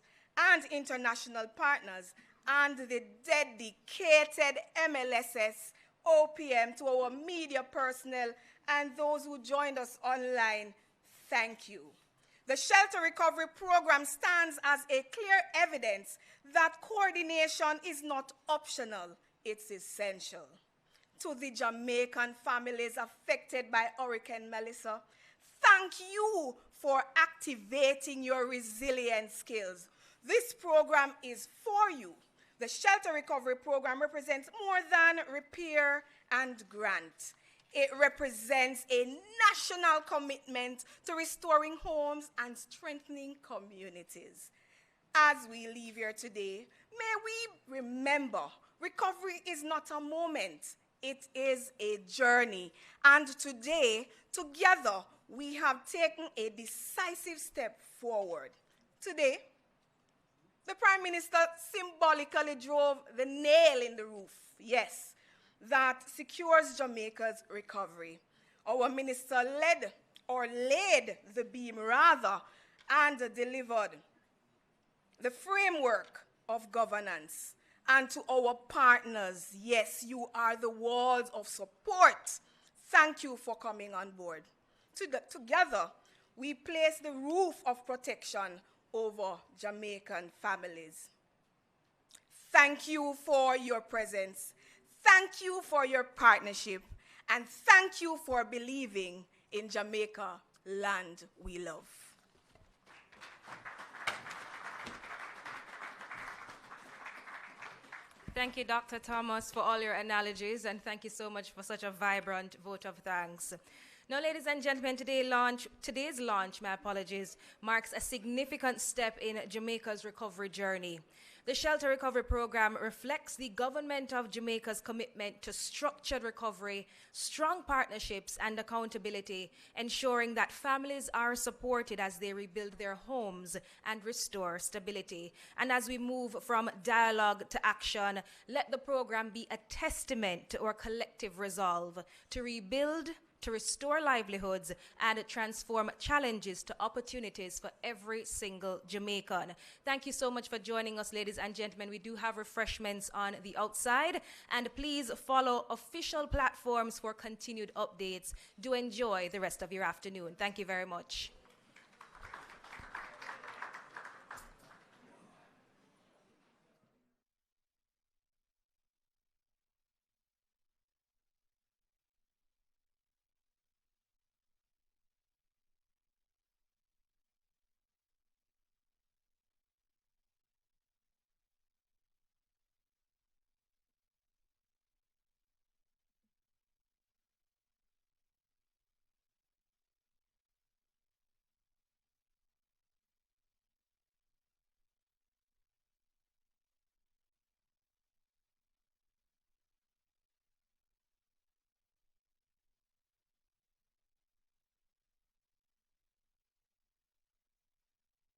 and international partners, and the dedicated MLSS, OPM, to our media personnel, and those who joined us online. Thank you. The Shelter Recovery Program stands as a clear evidence that coordination is not optional, it's essential. To the Jamaican families affected by Hurricane Melissa, thank you for activating your resilient skills. This program is for you. The Shelter Recovery Program represents more than repair and grant. It represents a national commitment to restoring homes and strengthening communities. As we leave here today, may we remember, recovery is not a moment, it is a journey. And today, together, we have taken a decisive step forward. Today, the Prime Minister symbolically drove the nail in the roof, yes, that secures Jamaica's recovery. Our minister laid the beam rather, and delivered the framework of governance. And to our partners, yes, you are the walls of support. Thank you for coming on board. Together, we place the roof of protection over Jamaican families. Thank you for your presence. Thank you for your partnership, and thank you for believing in Jamaica, land we love. Thank you, Dr. Thomas, for all your analogies, and thank you so much for such a vibrant vote of thanks. Now, ladies and gentlemen, today's launch, marks a significant step in Jamaica's recovery journey. The Shelter Recovery Program reflects the government of Jamaica's commitment to structured recovery, strong partnerships, and accountability, ensuring that families are supported as they rebuild their homes and restore stability. And as we move from dialogue to action, let the program be a testament to our collective resolve to rebuild, to restore livelihoods, and transform challenges to opportunities for every single Jamaican. Thank you so much for joining us, ladies and gentlemen. We do have refreshments on the outside, and please follow official platforms for continued updates. Do enjoy the rest of your afternoon. Thank you very much.